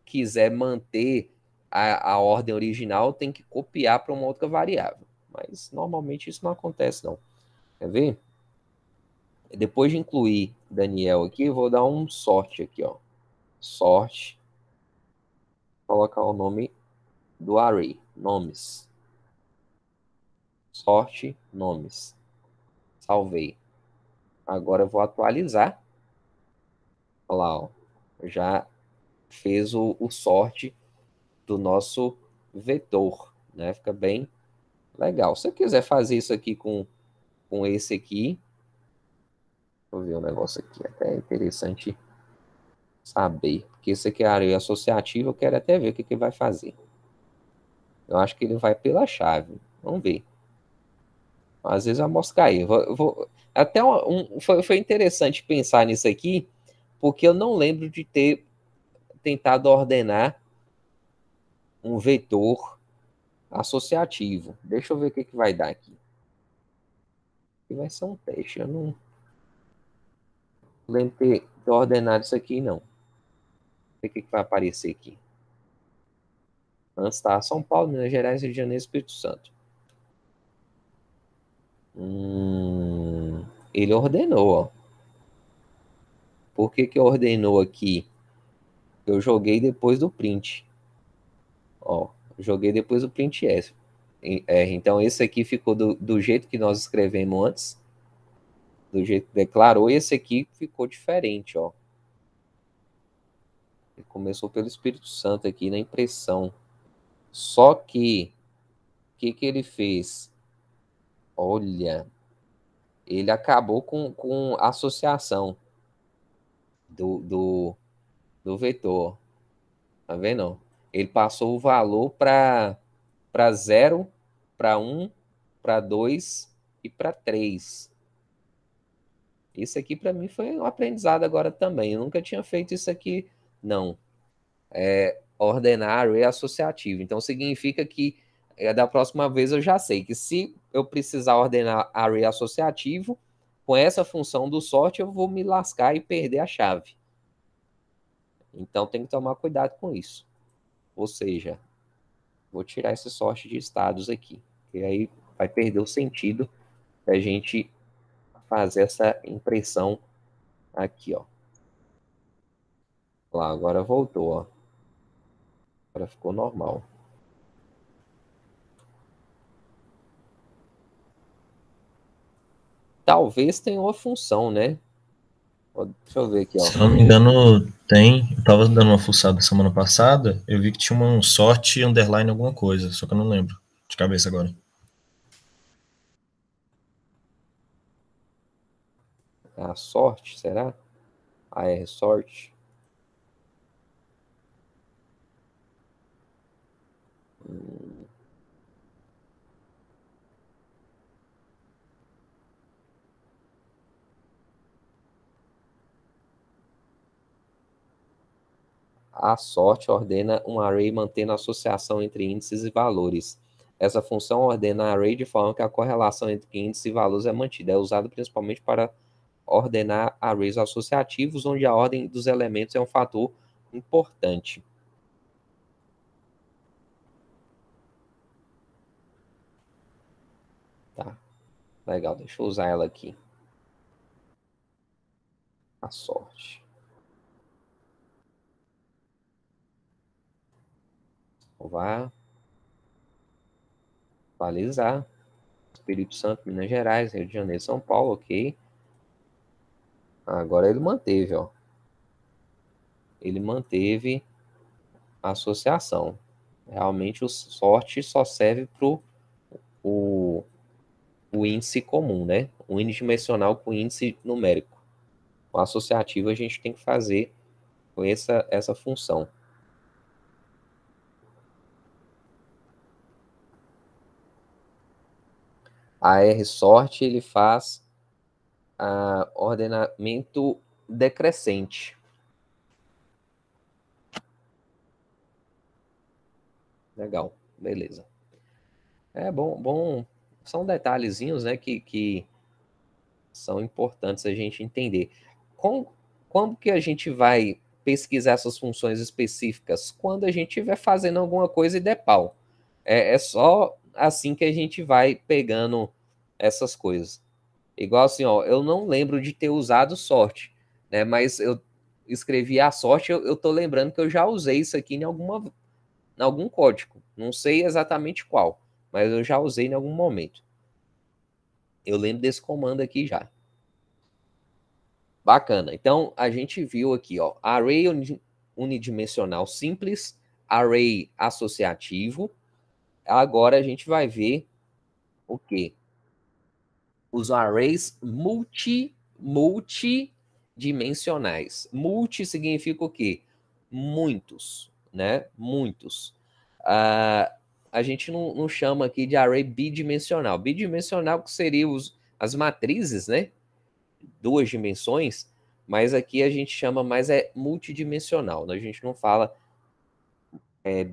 quiser manter a ordem original, tem que copiar para uma outra variável. Mas normalmente isso não acontece, não. Quer ver? Depois de incluir Daniel aqui, eu vou dar um sort aqui, ó. Sort. Colocar o nome do array. Nomes. Sort nomes. Salvei. Agora eu vou atualizar. Olha lá, ó. Já fez o sort do nosso vetor, né? Fica bem legal. Se você quiser fazer isso aqui com esse aqui, deixa eu ver um negócio aqui, até é interessante saber, porque esse aqui é array associativo, eu quero até ver o que que vai fazer. Eu acho que ele vai pela chave. Vamos ver. Às vezes a mosca aí. Até foi interessante pensar nisso aqui, porque eu não lembro de ter tentado ordenar um vetor associativo. Deixa eu ver o que que vai dar aqui. Vai ser um teste. Eu não lembro de ter ordenado isso aqui, não. O que que vai aparecer aqui? Antes tá São Paulo, Minas Gerais, Rio de Janeiro, Espírito Santo. Ele ordenou, ó. Por que que ordenou aqui? Eu joguei depois do print. Ó, joguei depois do print R. Então, esse aqui ficou do jeito que nós escrevemos antes. Do jeito que declarou. E esse aqui ficou diferente, ó. Ele começou pelo Espírito Santo aqui na impressão. Só que, o que que ele fez? Olha, ele acabou com a associação do vetor. Tá vendo? Ele passou o valor para 0, para 1, para 2 e para 3. Isso aqui para mim foi um aprendizado agora também. Eu nunca tinha feito isso aqui, não. Ordenar array associativo. Então significa que da próxima vez eu já sei que se eu precisar ordenar array associativo, com essa função do sort eu vou me lascar e perder a chave. Então tem que tomar cuidado com isso. Ou seja, vou tirar esse sort de estados aqui, que aí vai perder o sentido da gente fazer essa impressão aqui, ó. Lá, agora voltou, ó. Agora ficou normal. Talvez tenha uma função, né? Deixa eu ver aqui, ó. Se não me engano, tem. Eu tava dando uma fuçada semana passada, eu vi que tinha um sort underline alguma coisa, só que eu não lembro de cabeça agora. É a sorte, será? A R sort. A sorte ordena um array mantendo a associação entre índices e valores. Essa função ordena array de forma que a correlação entre índices e valores é mantida. É usada principalmente para ordenar arrays associativos, onde a ordem dos elementos é um fator importante. Tá, legal, deixa eu usar ela aqui. A sorte. Vai atualizar. Espírito Santo, Minas Gerais, Rio de Janeiro, São Paulo, ok. Agora ele manteve, ó. Ele manteve a associação. Realmente o sorte só serve para o índice comum, né? O unidimensional com índice numérico. O associativo a gente tem que fazer com essa função. A R-sort ele faz ordenamento decrescente. Legal, beleza. É bom. São detalhezinhos, né, que são importantes a gente entender. Como que a gente vai pesquisar essas funções específicas? Quando a gente estiver fazendo alguma coisa e der pau. É só assim que a gente vai pegando essas coisas. Igual assim, ó, eu não lembro de ter usado sorte, né? Mas eu escrevi a sorte, eu tô lembrando que eu já usei isso aqui em algum código. Não sei exatamente qual, mas eu já usei em algum momento. Eu lembro desse comando aqui já. Bacana. Então, a gente viu aqui, ó, array unidimensional simples, array associativo. Agora a gente vai ver o quê? Os arrays multidimensionais. Multi significa o quê? Muitos, né? Muitos. A gente não chama aqui de array bidimensional. Bidimensional que seria as matrizes, né? 2 dimensões, mas aqui a gente chama mais multidimensional. Né? A gente não fala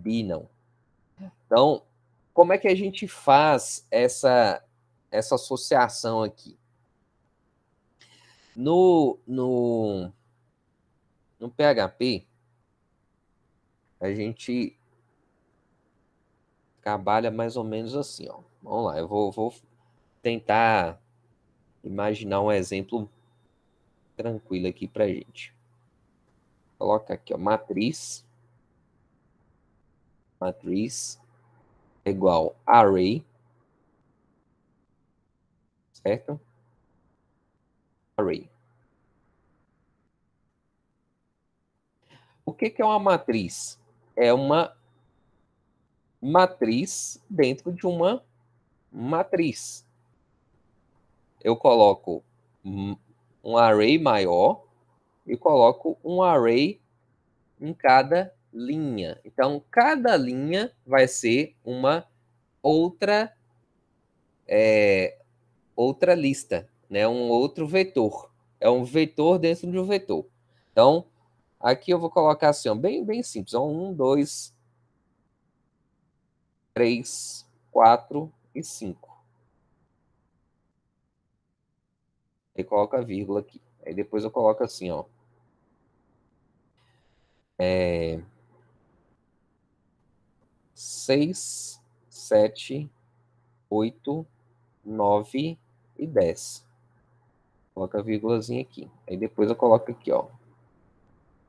bi, não. Então, como é que a gente faz essa associação aqui? No PHP, a gente trabalha mais ou menos assim, ó. Vamos lá, eu vou tentar imaginar um exemplo tranquilo aqui pra gente. Coloca aqui, ó, matriz é igual array, certo? Array. O que é uma matriz? É uma matriz dentro de uma matriz. Eu coloco um array maior e coloco um array em cada linha. Então, cada linha vai ser uma outra lista, né? Um outro vetor. É um vetor dentro de um vetor. Então, aqui eu vou colocar assim, ó, bem simples. 1, 2, 3, 4 e 5. Aí coloca a vírgula aqui. Aí depois eu coloco assim, ó. 6, 7, 8, 9 e 10. Coloca a vírgulazinha aqui. Aí depois eu coloco aqui, ó.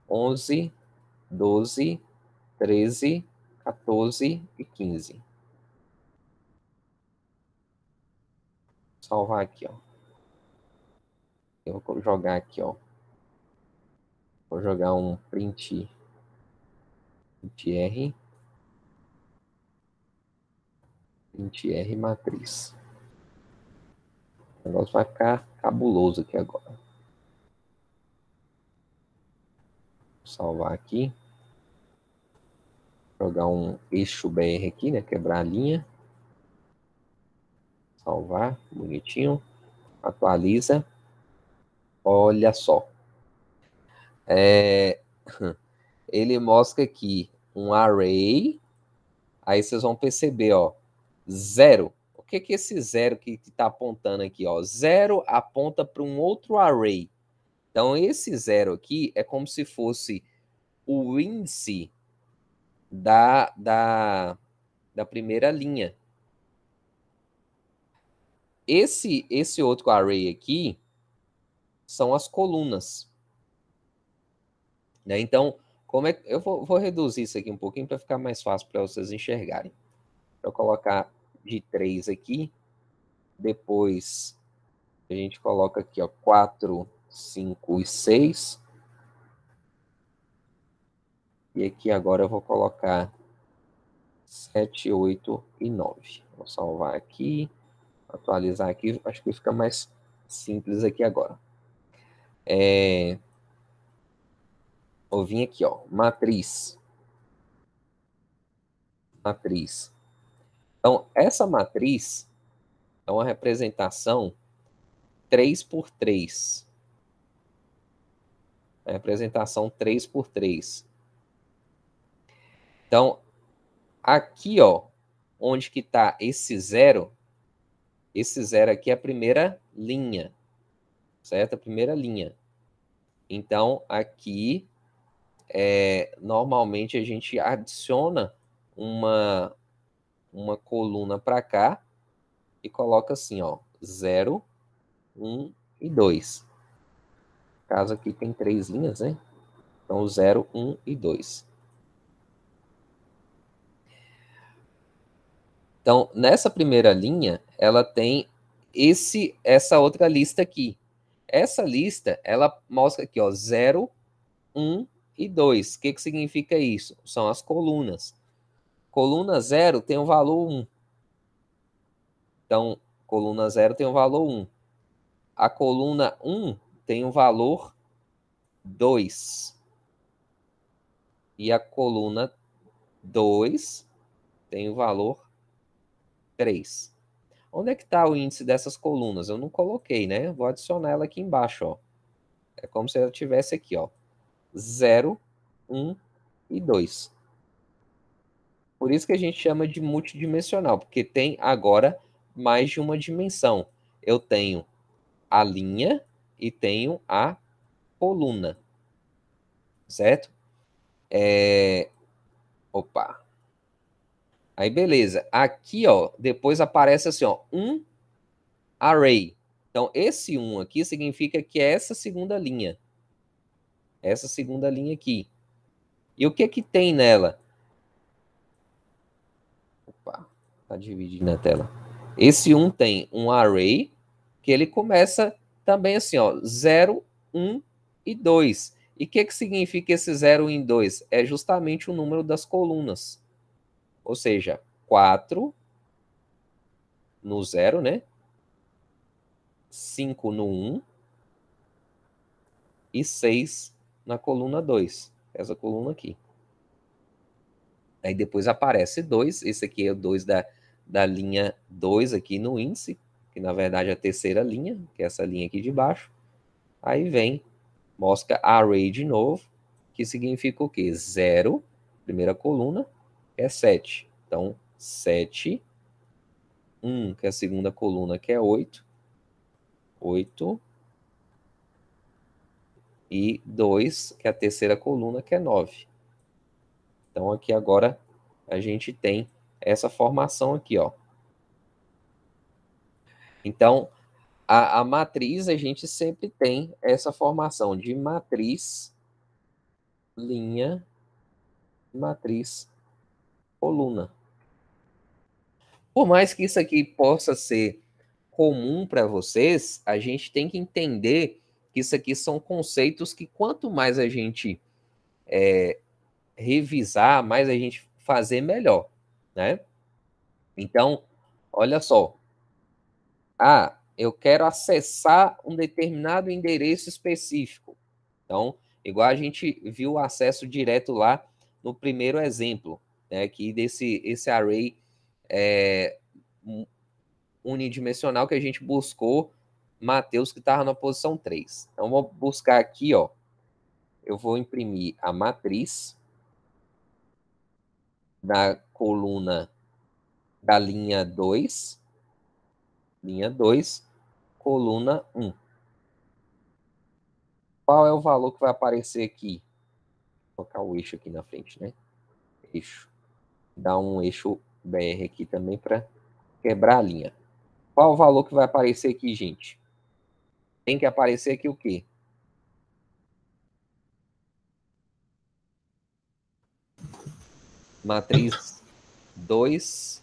11, 12, 13, 14 e 15. Salvar aqui, ó. Eu vou jogar aqui, ó. Vou jogar um print R matriz. O negócio vai ficar cabuloso aqui agora. Vou salvar aqui. Jogar um eixo BR aqui, né? Quebrar a linha. Salvar, bonitinho. Atualiza. Olha só. Ele mostra aqui um array. Aí vocês vão perceber, ó. 0. O que é esse 0 que está apontando aqui, ó? 0 aponta para um outro array. Então, esse 0 aqui é como se fosse o índice da primeira linha. Esse outro array aqui são as colunas. Né? Então, como é que eu vou reduzir isso aqui um pouquinho para ficar mais fácil para vocês enxergarem. Vou colocar de 3 aqui. Depois a gente coloca aqui, ó, 4, 5 e 6. E aqui agora eu vou colocar 7, 8 e 9. Vou salvar aqui, atualizar aqui. Acho que fica mais simples aqui agora. Vou vir aqui, ó, matriz. Então, essa matriz é uma representação 3x3. É a representação 3x3. Então, aqui, ó, onde que está esse 0? Esse 0 aqui é a primeira linha, certo? A primeira linha. Então, aqui normalmente a gente adiciona uma coluna para cá e coloca assim, ó, 0, 1 e 2. No caso aqui tem 3 linhas, né? Então, 0, 1 e 2. Então, nessa primeira linha, ela tem essa outra lista aqui. Essa lista, ela mostra aqui, ó, 0, 1 e 2. O que significa isso? São as colunas. Coluna 0 tem o valor 1. Então, coluna 0 tem o valor 1. A coluna 1 tem o valor 2. E a coluna 2 tem o valor 3. Onde é que está o índice dessas colunas? Eu não coloquei, né? Vou adicionar ela aqui embaixo, ó. É como se ela tivesse aqui, ó. 0, 1 e 2. Por isso que a gente chama de multidimensional, porque tem agora mais de uma dimensão. Eu tenho a linha e tenho a coluna. Certo? Opa. Aí, beleza. Aqui, ó, depois aparece assim, ó, um array. Então, esse 1 aqui significa que é essa segunda linha. Essa segunda linha aqui. E o que que tem nela? Opa, tá dividindo a tela. Esse 1 tem um array, que ele começa também assim, ó, 0, 1 e 2. E o que que significa esse 0, 1 e 2? É justamente o número das colunas. Ou seja, 4 no 0, né? 5 no 1 e 6 na coluna 2. Essa coluna aqui. Aí depois aparece 2. Esse aqui é o 2 da linha 2 aqui no índice, que na verdade é a terceira linha, que é essa linha aqui de baixo. Aí vem, mostra array de novo, que significa o quê? 0, primeira coluna, é 7. Então, 7, 1, que é a segunda coluna, que é 8, 8, e 2, que é a terceira coluna, que é 9. Então, aqui agora a gente tem essa formação aqui, ó. Então, a matriz, a gente sempre tem essa formação de matriz, linha, matriz, coluna. Por mais que isso aqui possa ser comum para vocês, a gente tem que entender que isso aqui são conceitos que quanto mais a gente revisar, mais a gente fazer, melhor, né? Então, olha só. Ah, eu quero acessar um determinado endereço específico. Então, igual a gente viu o acesso direto lá no primeiro exemplo, né, que esse array unidimensional que a gente buscou, Mateus, que estava na posição 3. Então, vou buscar aqui, ó. Eu vou imprimir a matriz da coluna da linha 2, coluna 1. Qual é o valor que vai aparecer aqui? Vou colocar o eixo aqui na frente, né? Eixo. Dá um eixo BR aqui também para quebrar a linha. Qual o valor que vai aparecer aqui, gente? Tem que aparecer aqui o quê? Matriz 2,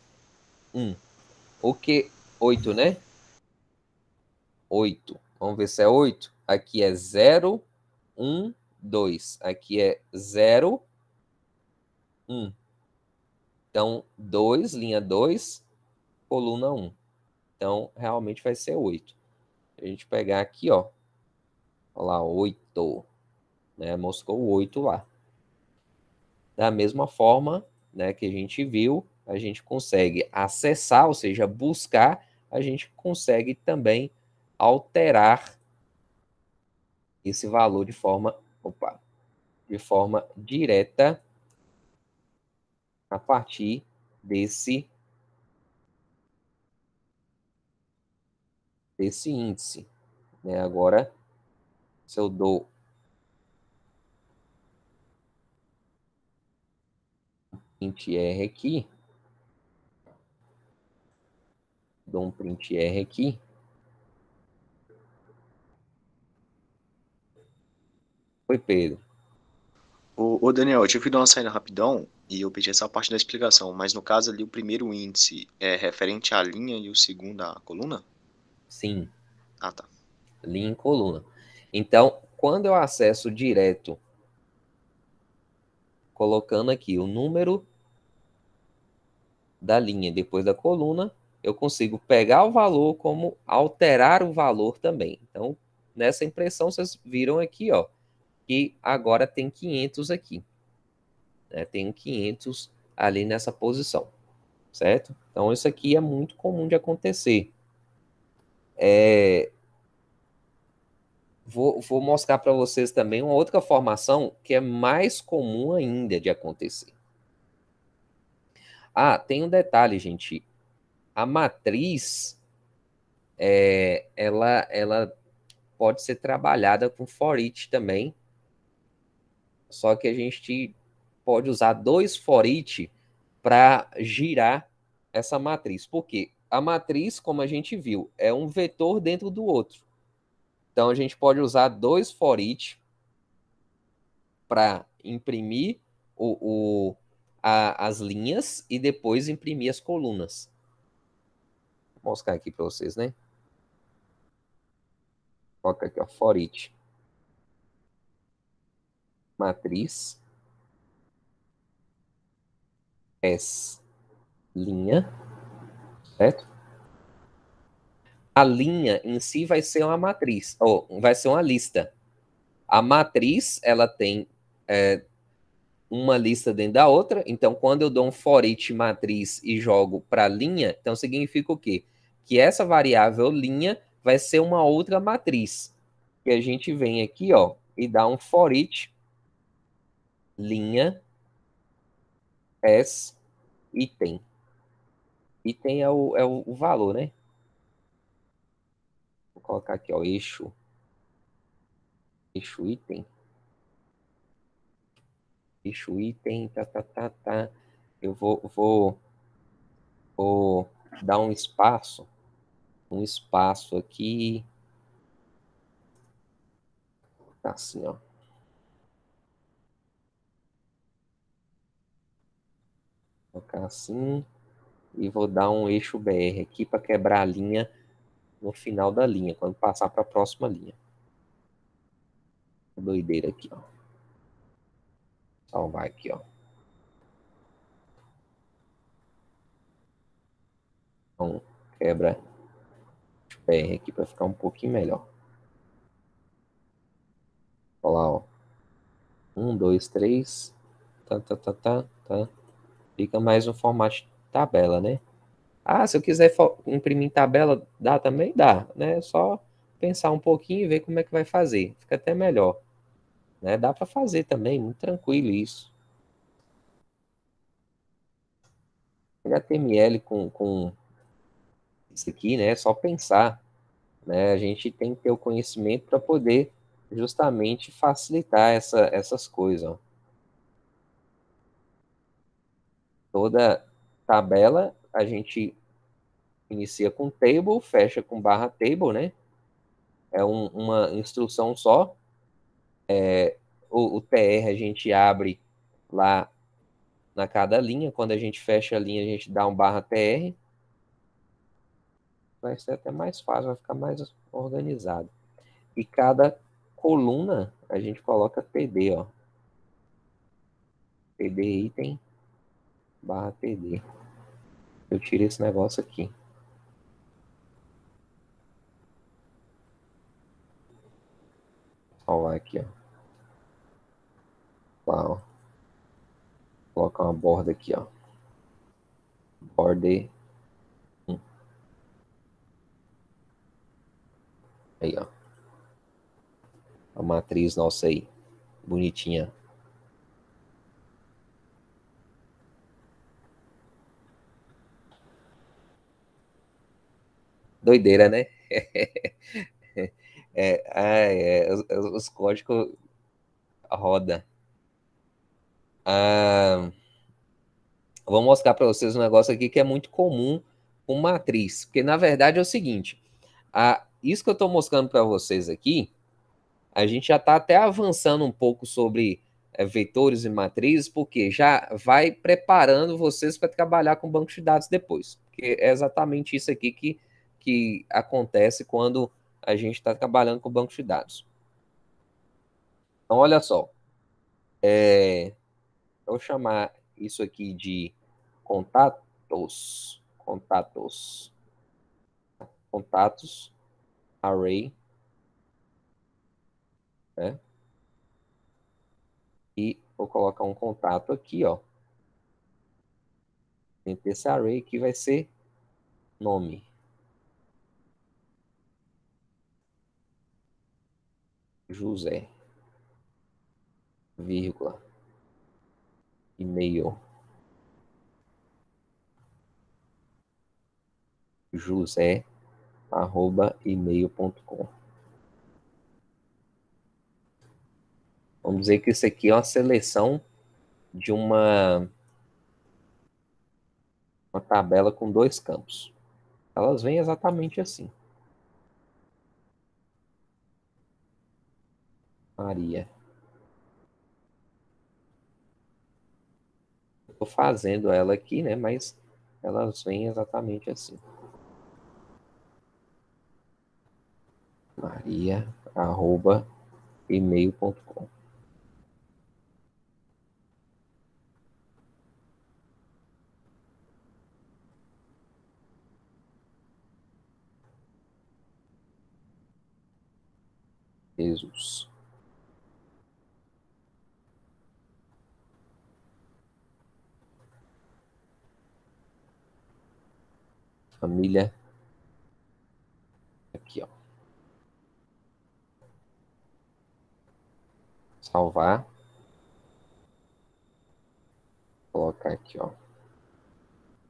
1. O que? 8, né? 8. Vamos ver se é 8. Aqui é 0, 1, 2. Aqui é 0, 1. Então, 2, linha 2, coluna 1. Então, realmente vai ser 8. A gente pegar aqui, ó. Olha lá, 8. Né? Mostrou o 8 lá. Da mesma forma, né, que a gente viu, a gente consegue acessar, ou seja, buscar, a gente consegue também alterar esse valor de forma direta a partir desse índice. Né? Agora, se eu dou print R aqui. Dou um print R aqui. Oi, Pedro. Ô, Daniel, eu tive que dar uma saída rapidão e eu pedi essa parte da explicação, mas no caso ali o primeiro índice é referente à linha e o segundo à coluna? Sim, Ah, tá. linha e coluna. Então, quando eu acesso direto, colocando aqui o número da linha depois da coluna, eu consigo pegar o valor como alterar o valor também. Então, nessa impressão, vocês viram aqui, ó, que agora tem 500 aqui. Né? Tem 500 ali nessa posição, certo? Então, isso aqui é muito comum de acontecer. Vou mostrar para vocês também uma outra formação que é mais comum ainda de acontecer. Ah, tem um detalhe, gente. A matriz, ela pode ser trabalhada com for each também, só que a gente pode usar dois for each para girar essa matriz. Por quê? A matriz, como a gente viu, é um vetor dentro do outro. Então, a gente pode usar dois for each para imprimir as linhas e depois imprimir as colunas. Vou mostrar aqui para vocês, né? Coloca aqui, ó, for each. Matriz. S. Linha. Certo? A linha em si vai ser uma matriz, ou vai ser uma lista. A matriz, ela tem uma lista dentro da outra, então quando eu dou um for each matriz e jogo para linha, então significa o quê? Que essa variável linha vai ser uma outra matriz. Que a gente vem aqui, ó, e dá um for each linha s item. Item é o valor, né? Vou colocar aqui, ó, eixo item. Eixo item, tá. Eu vou dar um espaço aqui, tá assim, ó. Vou colocar assim e vou dar um eixo BR aqui para quebrar a linha no final da linha, quando passar para a próxima linha. Doideira aqui, ó. Salvar aqui, ó. Então, quebra BR aqui para ficar um pouquinho melhor. Olha lá, ó. 1, 2, 3. Tá. Fica mais um formato de tabela, né? Ah, se eu quiser imprimir em tabela, dá também? Dá, né? É só pensar um pouquinho e ver como é que vai fazer. Fica até melhor. Né? Dá para fazer também, muito tranquilo isso. HTML com isso aqui, né? É só pensar. Né? A gente tem que ter o conhecimento para poder justamente facilitar essas coisas. Ó. Toda tabela a gente inicia com table, fecha com barra table, né? É uma instrução só. O TR a gente abre lá na cada linha. Quando a gente fecha a linha, a gente dá um barra TR. Vai ser até mais fácil, vai ficar mais organizado. E cada coluna a gente coloca TD, ó. TD item barra TD. Eu tirei esse negócio aqui. Olha lá aqui, ó. Lá, ó. Colocar uma borda aqui, ó. Border. Aí, ó. A matriz nossa aí. Bonitinha. Doideira, né? Os códigos roda. Eu vou mostrar para vocês um negócio aqui que é muito comum com matriz. Porque, na verdade, é o seguinte. Isso que eu estou mostrando para vocês aqui, a gente já está até avançando um pouco sobre vetores e matrizes, porque já vai preparando vocês para trabalhar com banco de dados depois. Porque é exatamente isso aqui que acontece quando a gente está trabalhando com banco de dados. Então, olha só. Eu vou chamar isso aqui de contatos, array, né? E vou colocar um contato aqui, ó. Dentro desse array aqui vai ser nome. José, vírgula, e-mail, josé, @email.com. Vamos dizer que isso aqui é uma seleção de uma tabela com 2 campos. Elas vêm exatamente assim. Maria. Estou fazendo ela aqui, né? Mas elas vêm exatamente assim. Maria, @email.com. Jesus. Família. Aqui, ó. Salvar. Colocar aqui, ó.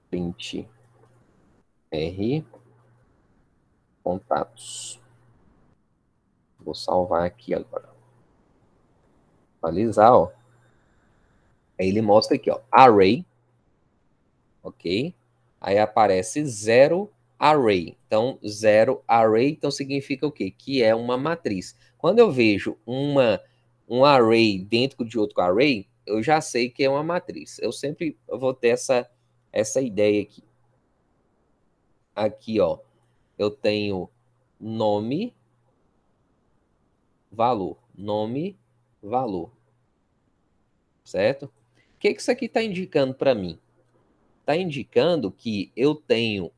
Print R. Contatos. Vou salvar aqui agora. Atualizar, ó. Aí ele mostra aqui, ó. Array. Ok? Aí aparece 0 array. Então, 0 array, então significa o quê? Que é uma matriz. Quando eu vejo um array dentro de outro array, eu já sei que é uma matriz. Eu sempre vou ter essa ideia aqui. Aqui, ó, eu tenho nome, valor. Nome, valor. Certo? O que isso aqui está indicando para mim? Está indicando que eu tenho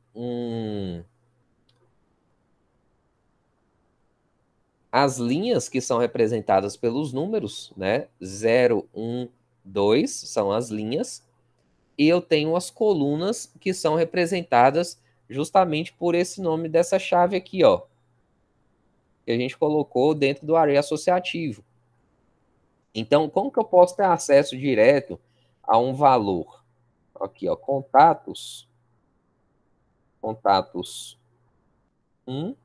as linhas que são representadas pelos números, né? 0, 1, 2 são as linhas. E eu tenho as colunas que são representadas justamente por esse nome dessa chave aqui, ó. Que a gente colocou dentro do array associativo. Então, como que eu posso ter acesso direto a um valor? Aqui, ó, contatos 1,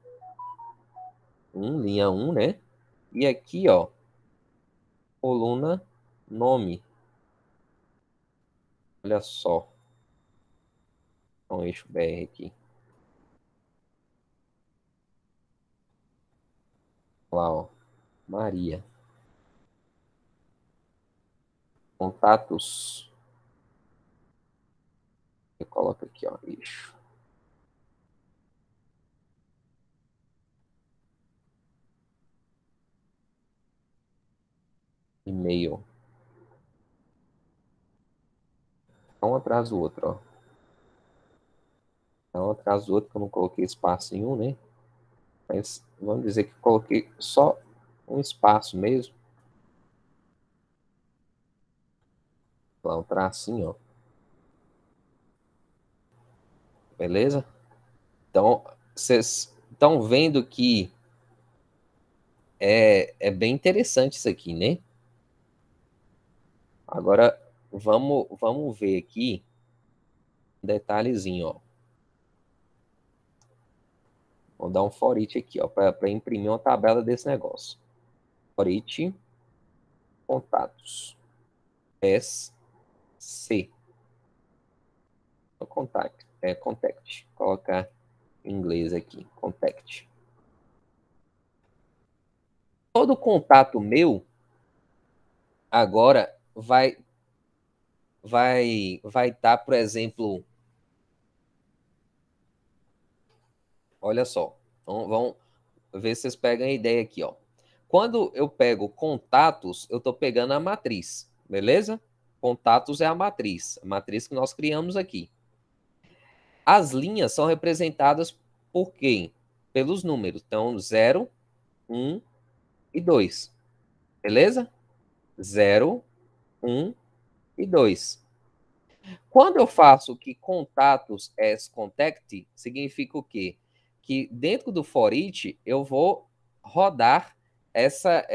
linha 1, né? E aqui, ó, coluna nome. Olha só. Um eixo BR aqui. Lá, ó. Maria. Contatos. Eu coloco aqui, ó, eixo. E-mail. Um atrás do outro, ó. Um atrás do outro, que eu não coloquei espaço nenhum, né? Mas vamos dizer que coloquei só um espaço mesmo. Lá, um tracinho, ó. Beleza? Então, vocês estão vendo que é bem interessante isso aqui, né? Agora, vamos ver aqui um detalhezinho, ó. Vou dar um for each aqui, ó, para imprimir uma tabela desse negócio. For each, contatos. SC. contact. Vou colocar em inglês aqui, contact. Todo contato meu agora vai estar, por exemplo, olha só, vamos ver se vocês pegam a ideia aqui, ó. Quando eu pego contatos, eu estou pegando a matriz, beleza? Contatos é a matriz que nós criamos aqui. As linhas são representadas por quem? Pelos números. Então, 0, 1 e 2. Beleza? 0, 1 e 2. Quando eu faço que contatos as contact, significa o quê? Que dentro do for each, eu vou rodar essa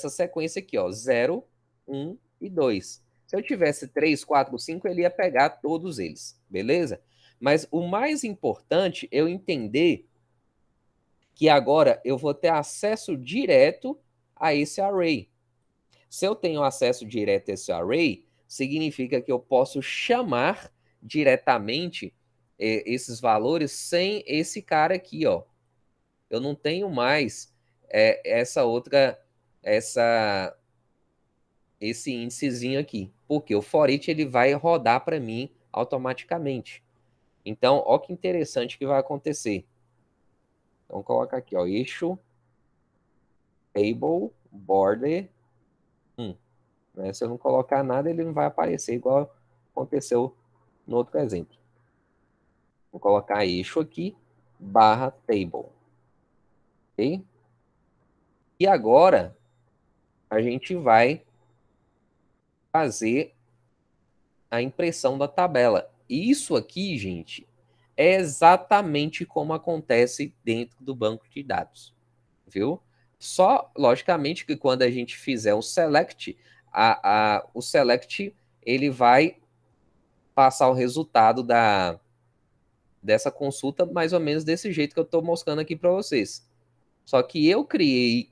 sequência aqui, ó, 0, 1 e 2. Se eu tivesse 3, 4, 5, ele ia pegar todos eles, beleza? Mas o mais importante é eu entender que agora eu vou ter acesso direto a esse array. Se eu tenho acesso direto a esse array, significa que eu posso chamar diretamente esses valores sem esse cara aqui, ó. Eu não tenho mais esse índicezinho aqui, porque o for each ele vai rodar para mim automaticamente. Então, ó que interessante que vai acontecer. Então, coloca aqui, ó, eixo table border 1. Né? Se eu não colocar nada, ele não vai aparecer igual aconteceu no outro exemplo. Vou colocar eixo aqui, barra table. Ok? E agora, a gente vai fazer a impressão da tabela. Isso aqui, gente, é exatamente como acontece dentro do banco de dados. Viu? Só, logicamente, que quando a gente fizer o select, o select ele vai passar o resultado dessa consulta mais ou menos desse jeito que eu estou mostrando aqui para vocês. Só que eu criei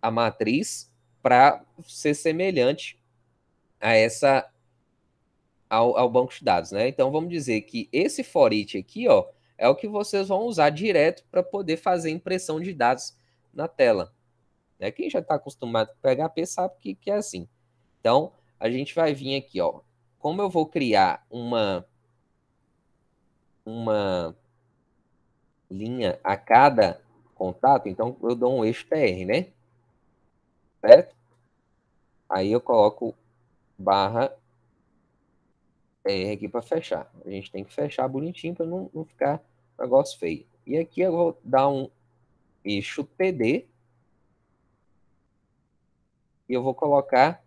a matriz para ser semelhante a ao banco de dados, né? Então vamos dizer que esse for each aqui, ó, é o que vocês vão usar direto para poder fazer impressão de dados na tela. Né? Quem já está acostumado com PHP sabe que é assim. Então a gente vai vir aqui, ó. Como eu vou criar uma linha a cada contato, então eu dou um eixo TR, né? Certo? Aí eu coloco barra TR aqui para fechar. A gente tem que fechar bonitinho para não ficar negócio feio. E aqui eu vou dar um eixo TD e eu vou colocar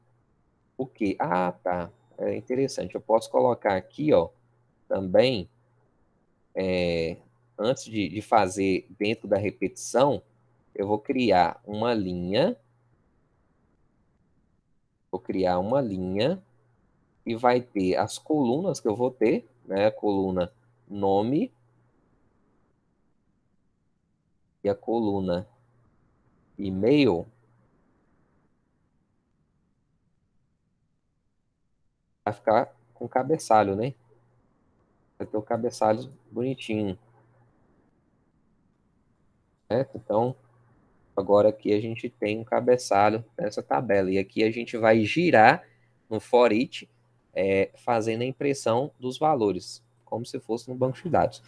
o quê? Ah, tá. É interessante. Eu posso colocar aqui, ó, também, antes de fazer dentro da repetição, eu vou criar uma linha. Vou criar uma linha e vai ter as colunas que eu vou ter, né? A coluna nome e a coluna e-mail. Vai ficar com cabeçalho, né? Vai ter o cabeçalho bonitinho. Certo? Então, agora aqui a gente tem um cabeçalho nessa tabela. E aqui a gente vai girar no for each, fazendo a impressão dos valores, como se fosse no banco de dados.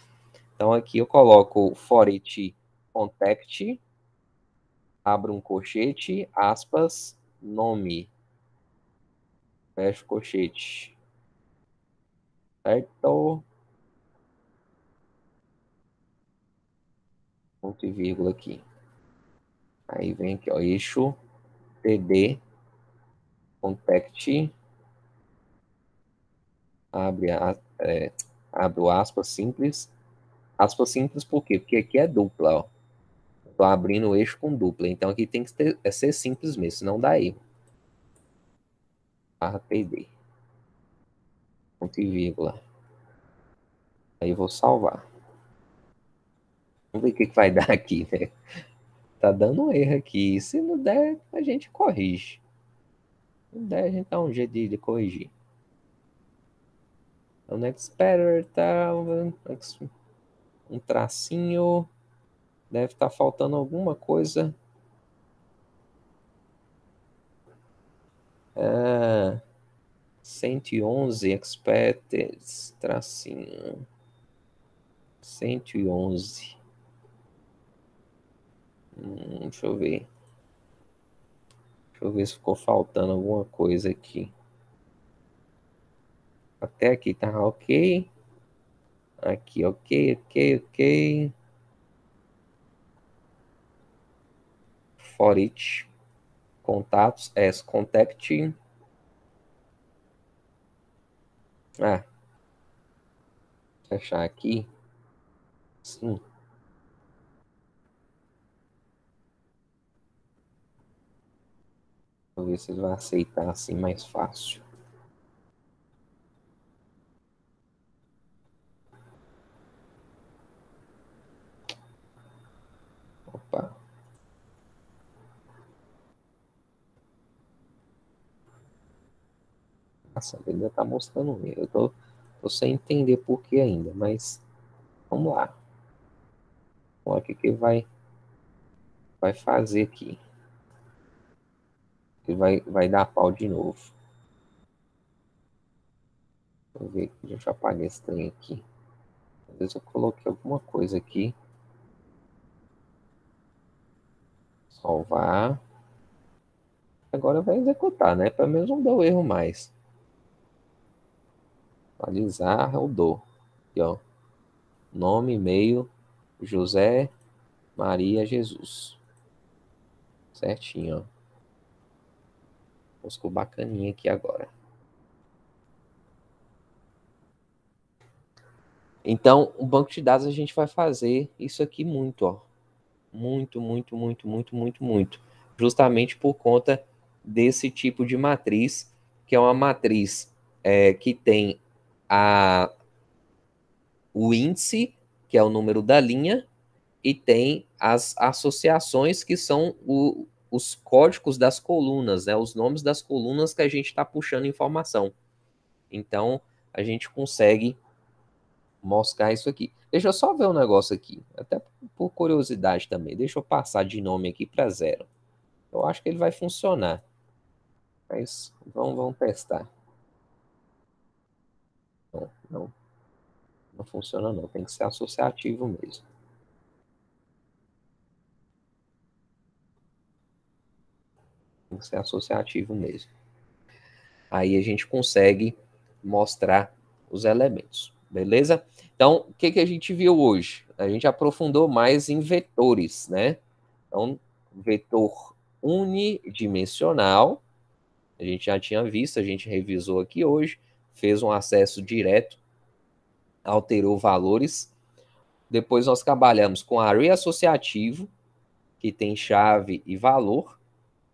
Então, aqui eu coloco for each contact, abro um colchete, aspas, nome, fecho colchete. Certo? Ponto e vírgula aqui. Aí vem aqui, ó, eixo td contact, abre o aspas simples. Aspas simples por quê? Porque aqui é dupla, ó. Tô abrindo o eixo com dupla, então aqui tem que ser simples mesmo, senão dá erro. Barra td. Ponto e vírgula. Aí vou salvar. Vamos ver o que vai dar aqui, né? Tá dando um erro aqui. Se não der, a gente corrige. Se não der, a gente dá um jeito de corrigir. Um expert, tá? Um tracinho. Deve estar faltando alguma coisa. 111 experts, tracinho. 111. Deixa eu ver. Deixa eu ver se ficou faltando alguma coisa aqui. Até aqui tá ok. Aqui, ok. For each. Contatos, as contact. Fechar aqui. Sim. Vou ver se ele vai aceitar assim mais fácil. Opa. Nossa, ele ainda tá mostrando um erro. Eu tô sem entender por que ainda, mas vamos lá. Vamos lá, o que que vai fazer aqui? Ele vai dar pau de novo. Deixa eu ver, deixa eu apagar esse trem aqui. Às vezes eu coloquei alguma coisa aqui. Salvar. Agora vai executar, né? Pelo menos não deu erro mais. Atualizar, rodou. Aqui, ó. Nome, e-mail, José Maria Jesus. Certinho, ó. Ficou bacaninha aqui agora. Então, o banco de dados a gente vai fazer isso aqui muito, ó. Muito. Justamente por conta desse tipo de matriz, que é uma matriz que tem o índice, que é o número da linha, e tem as associações, que são os códigos das colunas, né? Os nomes das colunas que a gente está puxando informação. Então, a gente consegue mostrar isso aqui. Deixa eu só ver um negócio aqui, até por curiosidade também. Deixa eu passar de nome aqui para 0. Eu acho que ele vai funcionar. Mas vamos testar. Não funciona não. Tem que ser associativo mesmo. Tem que ser associativo mesmo. Aí a gente consegue mostrar os elementos. Beleza? Então, o que a gente viu hoje? A gente aprofundou mais em vetores, né? Então, vetor unidimensional, a gente já tinha visto, a gente revisou aqui hoje, fez um acesso direto, alterou valores. Depois nós trabalhamos com array associativo, que tem chave e valor,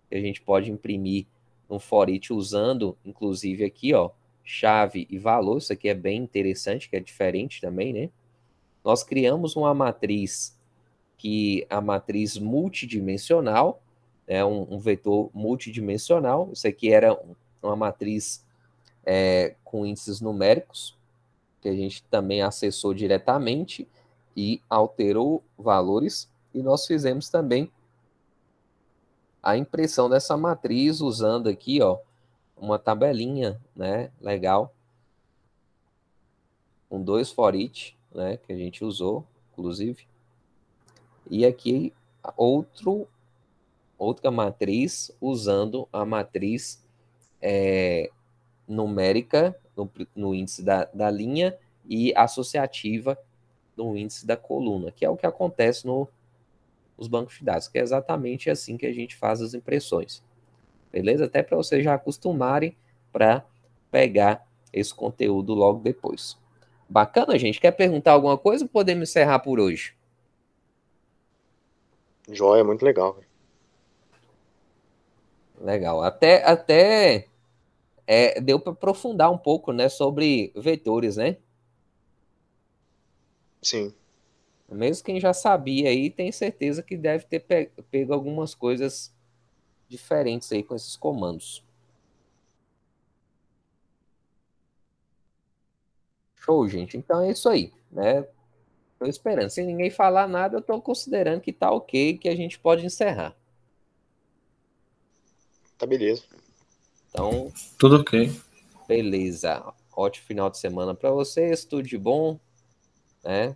que a gente pode imprimir no for each usando, inclusive aqui, ó, chave e valor. Isso aqui é bem interessante, que é diferente também, né? Nós criamos uma matriz, que a matriz multidimensional, é um vetor multidimensional. Isso aqui era uma matriz com índices numéricos, que a gente também acessou diretamente e alterou valores. E nós fizemos também a impressão dessa matriz usando aqui, ó, uma tabelinha, né, legal, com 2 for each, né, que a gente usou, inclusive. E aqui outra matriz usando a matriz numérica no índice da linha e associativa no índice da coluna, que é o que acontece nos bancos de dados, que é exatamente assim que a gente faz as impressões. Beleza? Até para vocês já acostumarem para pegar esse conteúdo logo depois. Bacana, gente? Quer perguntar alguma coisa ou podemos encerrar por hoje? Joia, muito legal. Legal. Até deu para aprofundar um pouco, né, sobre vetores, né? Sim. Mesmo quem já sabia aí, tem certeza que deve ter pego algumas coisas diferentes aí com esses comandos. Show, gente. Então é isso aí, né? Tô esperando. Se ninguém falar nada, eu tô considerando que tá ok, que a gente pode encerrar. Tá beleza. Então, Tudo ok. beleza. Ótimo final de semana para vocês, tudo de bom, né?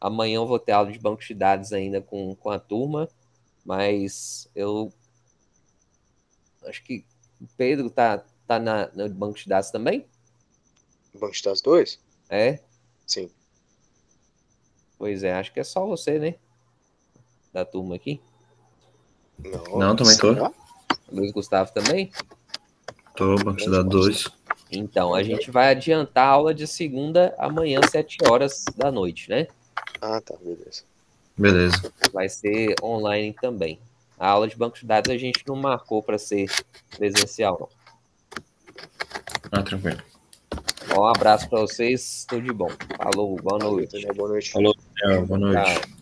Amanhã eu vou ter aula de banco de dados ainda com a turma, mas eu acho que o Pedro tá no banco de dados também? Banco de dados 2? É? Sim. Pois é, acho que é só você, né? Da turma aqui. Não, também tô. será? Luiz Gustavo também? Tô, banco de dados 2. Então, a gente vai adiantar a aula de segunda amanhã, 7 horas da noite, né? Ah, tá, beleza. Beleza. Vai ser online também. A aula de banco de dados a gente não marcou para ser presencial, não. Ah, tranquilo. Um abraço para vocês, tudo de bom. Falou, boa Valeu, noite. Daniel, boa noite. Falou, Daniel. Boa noite. Tchau.